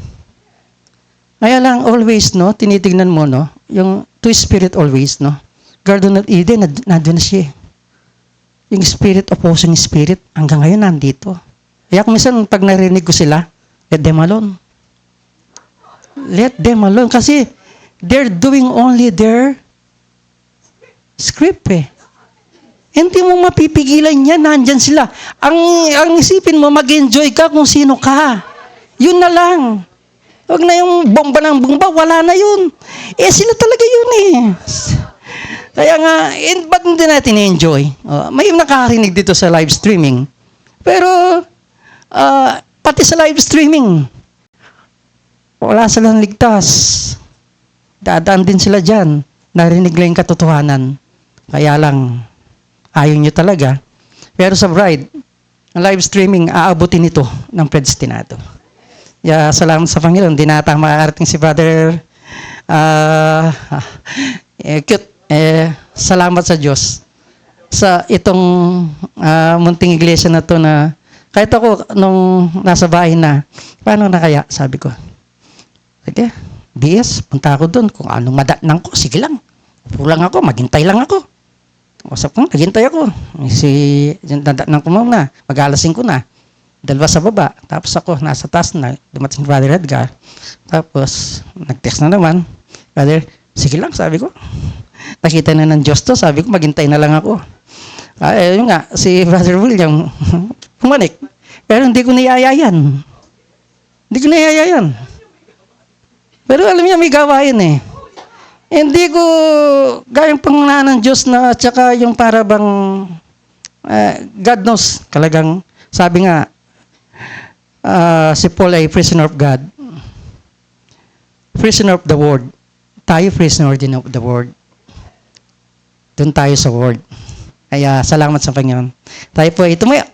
Kaya lang always, no, tinitignan mo, no, yung two spirit always, no. Garden of Eden, nandun na siya eh. Yung spirit, opposing spirit, hanggang ngayon nandito. Kaya kung minsan, pag narinig ko sila, let them alone. Let them alone. Kasi, they're doing only their script eh. Hindi mo mapipigilan yan, nandyan sila. Ang isipin mo, mag-enjoy ka kung sino ka. Yun na lang. Huwag na yung bomba ng bomba, wala na yun. Sila talaga yun eh. Kaya nga, ba't hindi natin enjoy? May nakakarinig dito sa live streaming. Pero, pati sa live streaming, wala silang ligtas. Dadaan din sila dyan. Narinig lang yung katotohanan. Kaya lang, ayaw nyo talaga. Pero sa Bride, ang live streaming, aabutin ito ng predestinado. Salamat sa Panginoon. Di na tayo makakarating si Brother cute. Salamat sa Diyos sa itong munting iglesia na to na kahit ako nung nasa bahay na, paano na kaya? Sabi ko, sige, BS, punta ako doon. Kung anong madatnang ko, sige lang. Pulang ako, maghintay lang ako. Usap ko, naghintay ako. Nadatnang ko muna, mag-alasing ko na. Dalawa sa baba. Tapos ako, nasa taas na, dumating si Brother Edgar. Tapos, nag-text na naman. Brother, sige lang, sabi ko. Nakita na ng Diyos to, sabi ko, maghintay na lang ako. Yun nga, si Brother William, pumanik. Pero hindi ko niyayayan. Hindi ko niyayayan. Pero alam niya, may gawain eh. Hindi ko, gayang pangunahan ng Diyos na, at saka yung parabang, God knows, talagang, sabi nga, si Paul ay prisoner of God. Prisoner of the Word. Tayo prisoner din of the Word. Doon tayo sa Word. Kaya salamat sa Panginoon. Tayo po ay tumaya.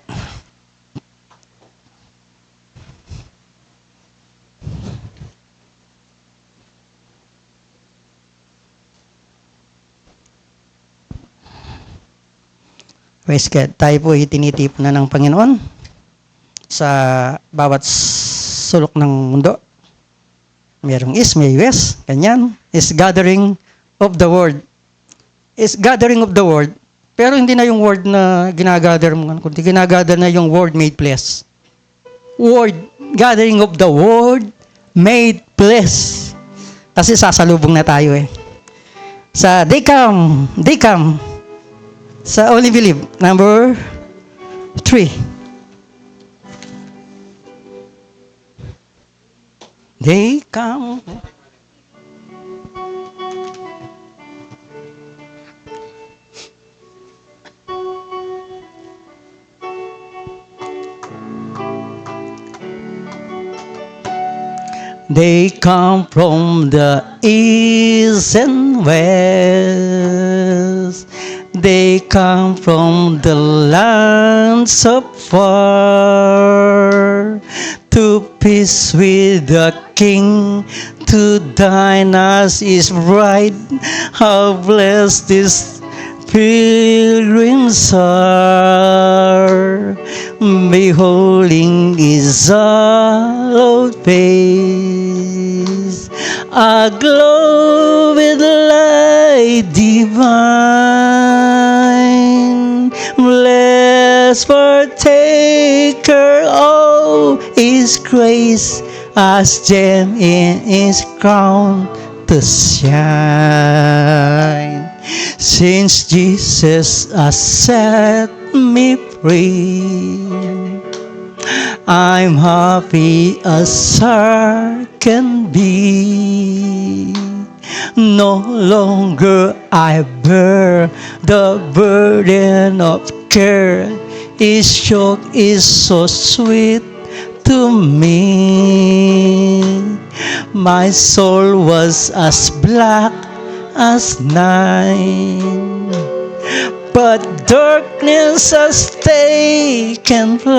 Praise God. Tayo po ay tinitipon na ng Panginoon sa bawat sulok ng mundo. Merong East, may West, ganyan. Is gathering of the Word. Is gathering of the Word Pero hindi na yung word na ginagather mo, kundi ginagather na yung word made flesh. Word, gathering of the word made flesh. Kasi sasalubong na tayo eh. Sa they come. Sa only believe, number 3. They come. They come from the east and west. They come from the lands of far to peace with the King. To thine us is bright. How blessed this pilgrims are, beholding his hallowed face, aglow with light divine. Blessed partaker of his grace, as gem in his crown to shine. Since Jesus has set me free, I'm happy as I can be. No longer I bear the burden of care. His yoke is so sweet to me. My soul was as black as night, but darkness has taken flight.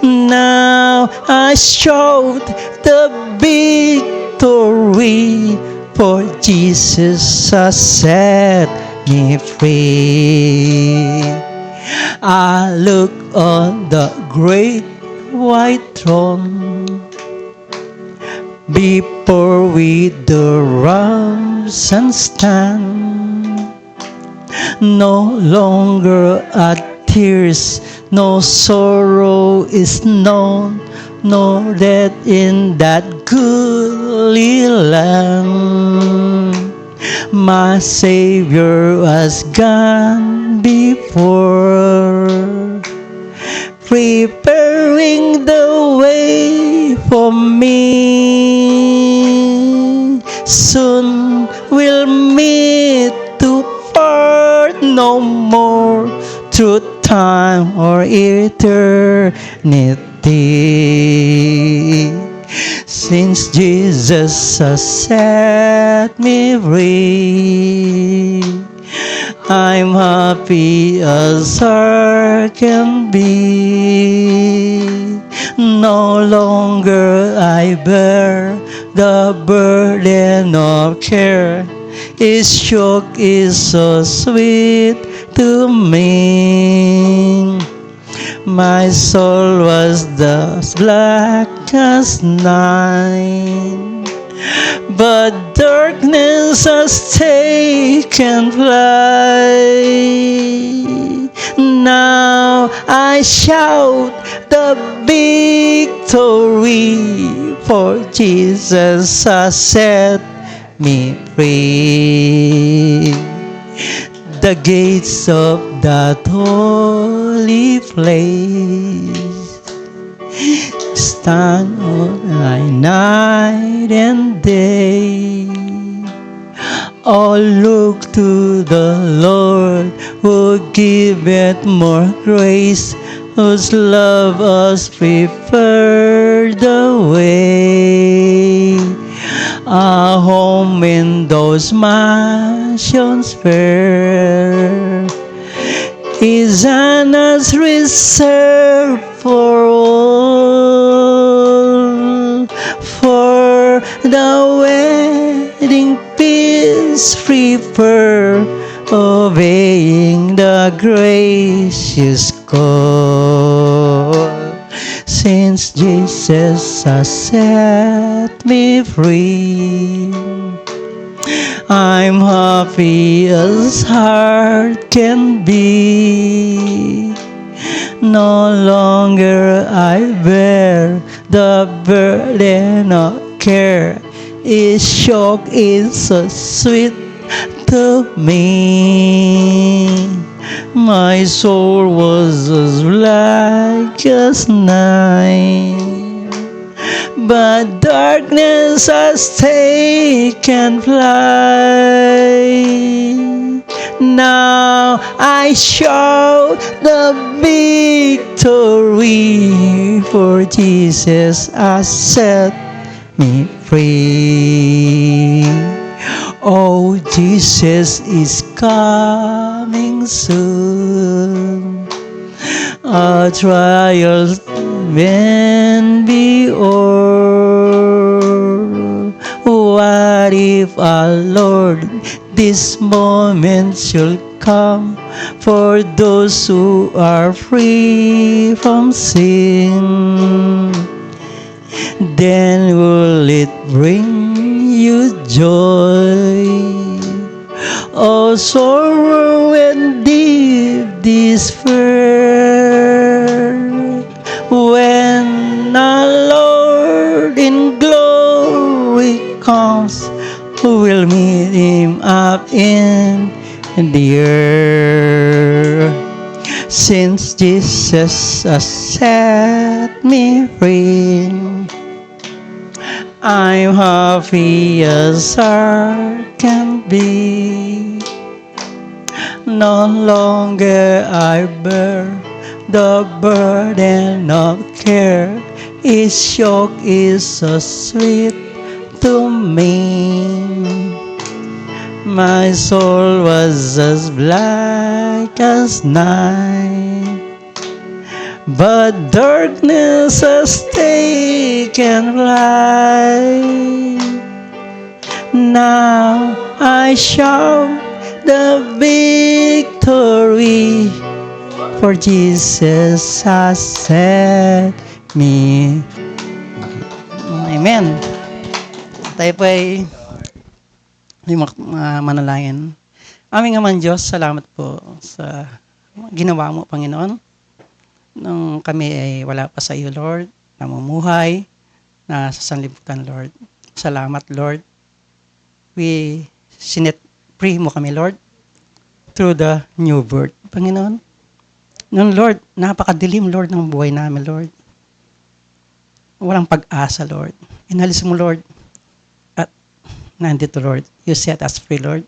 Now I shout the victory, for Jesus has set me free. I look on the great white throne, before with the rams and stand. No longer are tears, no sorrow is known, no death in that goodly land. My Savior has gone before, preparing the way for me. Soon we'll meet to part no more, through time or eternity. Since Jesus has set me free, I'm happy as I can be. No longer I bear the burden of care. His yoke is so sweet to me. My soul was as black as night, but darkness has taken flight. Now I shout the victory, for Jesus has set me free. The gates of that holy place stand on night and day. Oh, look to the Lord, who giveth more grace, whose love us prepared the way. A home in those mansions fair is an us reserved for all. For the wedding feast prepare, obeying the gracious call. Since Jesus has set me free, I'm happy as heart can be. No longer I bear the burden of care. Its shock is so sweet to me. My soul was as black as night, but darkness has taken flight. Now I shout the victory, for Jesus has set me free. Oh, Jesus is coming soon. Our trials when be o'er. What if our Lord this moment should come for those who are free from sin? Then will it bring you joy? Oh, sorrow and deep despair, when our Lord in glory comes, who will meet him up in the air? Since Jesus has set me free, I'm happy as heart can be. No longer I bear the burden of care. Its yoke is so sweet to me. My soul was as black as night, but darkness has taken flight. Now I shout the victory, for Jesus has set me. Amen. Tayo po ay manalangin. Aming Amang Diyos, salamat po sa ginawa mo, Panginoon. Nung kami ay wala pa sa iyo, Lord, namumuhay, na sa sanlibutan, Lord. Salamat, Lord. We sinet free mo kami, Lord, through the new birth, Panginoon. Noon, Lord, napakadilim, Lord, ng buhay namin, Lord. Walang pag-asa, Lord. Inalis mo, Lord, at nandito, Lord. You set us free, Lord,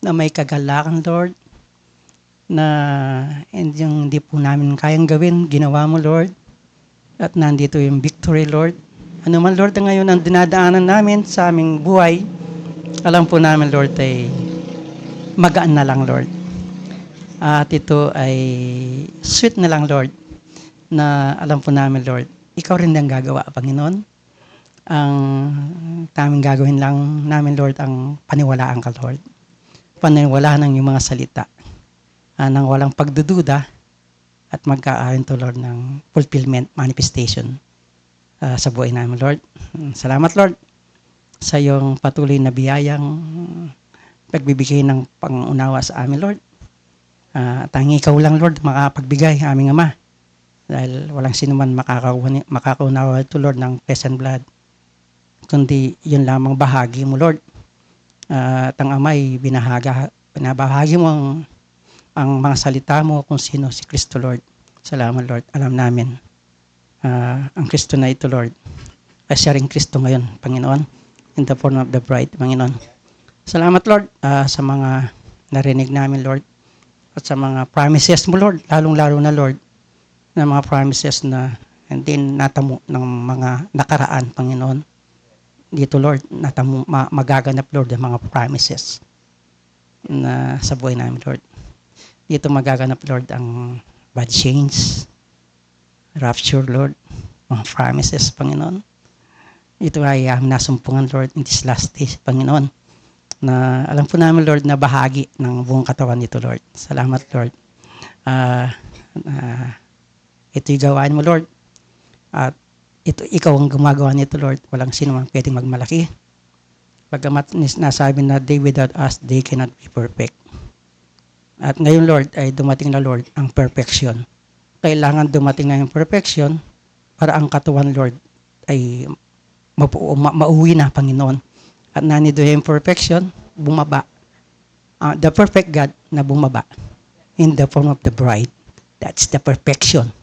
na may kagalakan, Lord, na hindi po namin kayang gawin, ginawa mo, Lord. At nandito yung victory, Lord. Ano man, Lord, na ngayon ang dinadaanan namin sa aming buhay, alam po namin, Lord, ay magaan na lang, Lord. At ito ay sweet na lang, Lord, na alam po namin, Lord, ikaw rin ang gagawa, Panginoon. Ang taming gagawin lang namin, Lord, ang paniwalaan ka, Lord. Paniwalaan ng iyong mga salita. Nang walang pagdududa at magkaayon to, Lord, ng fulfillment, manifestation sa buhay namin, Lord. Salamat, Lord, sa iyong patuloy na biyayang pagbibigay ng pangunawa sa amin, Lord. Tangi ikaw lang, Lord, makapagbigay, aming Ama. Dahil walang sino man makakaunawa to, Lord, ng flesh and blood. Kundi yun lamang bahagi mo, Lord. At ang Ama ay binabahagi mo ang mga salita mo kung sino si Kristo, Lord. Salamat, Lord. Alam namin ang Kristo na ito, Lord, ay siya rin Kristo ngayon, Panginoon, in the form of the bride, Panginoon. Salamat, Lord, sa mga narinig namin, Lord, at sa mga promises mo, Lord, lalong-lalo na, Lord, na mga promises na hindi natamo ng mga nakaraan, Panginoon. Dito, Lord, natamo, magaganap, Lord, ang mga promises na sa buhay namin, Lord. Dito magaganap, Lord, ang bad change, rapture, Lord, mga promises, Panginoon. Ito ay nasumpungan, Lord, in this last days, Panginoon, na alam po namin, Lord, na bahagi ng buong katawan nito, Lord. Salamat, Lord. Ito'y gawain mo, Lord. At ikaw ang gumagawa nito, Lord. Walang sino mang pwedeng magmalaki Pagamat nasabi na they without us, they cannot be perfect. At ngayon, Lord, ay dumating na, Lord, ang perfection. Kailangan dumating na yung perfection para ang katawan, Lord, ay mauwi na, Panginoon. At nanito yung perfection, bumaba. The perfect God na bumaba in the form of the bride. That's the perfection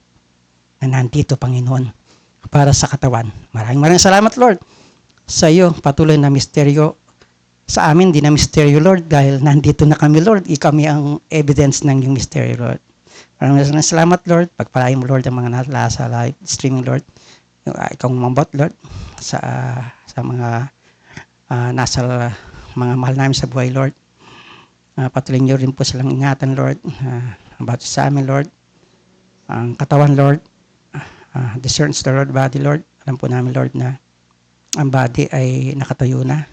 na nandito, Panginoon, para sa katawan. Maraming salamat, Lord, sa iyo patuloy na misteryo. Sa amin, di na misteryo, Lord, dahil nandito na kami, Lord. Kami ang evidence ng yung misteryo, Lord. Maraming salamat, Lord. Pagpalain mo, Lord, ang mga nasa sa live streaming, Lord. Ikaw mambot, Lord, sa mga nasa mga mahal namin sa buhay, Lord. Patuloy niyo rin po silang ingatan, Lord, about sa amin, Lord. Ang katawan, Lord, discerns the Lord body, Lord. Alam po namin, Lord, na ang body ay nakatayo na.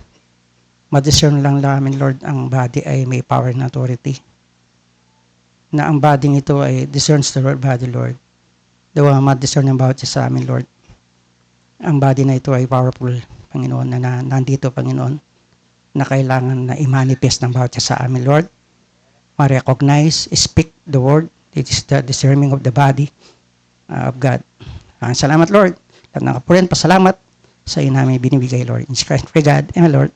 Ma-discern lang namin, Lord, ang body ay may power and authority. Na ang body ito ay discerns the Lord body, Lord. Dawa ma-discern ang bawat isa sa amin, Lord. Ang body na ito ay powerful, Panginoon, na nandito, Panginoon, na kailangan na i-manifest ng bawat isa sa amin, Lord. Ma-recognize, speak the word. It is the discerning of the body of God. Salamat, Lord. At nakapurin, pasalamat sa iyo namin binibigay, Lord. In Christ, pray God, Amen, Lord.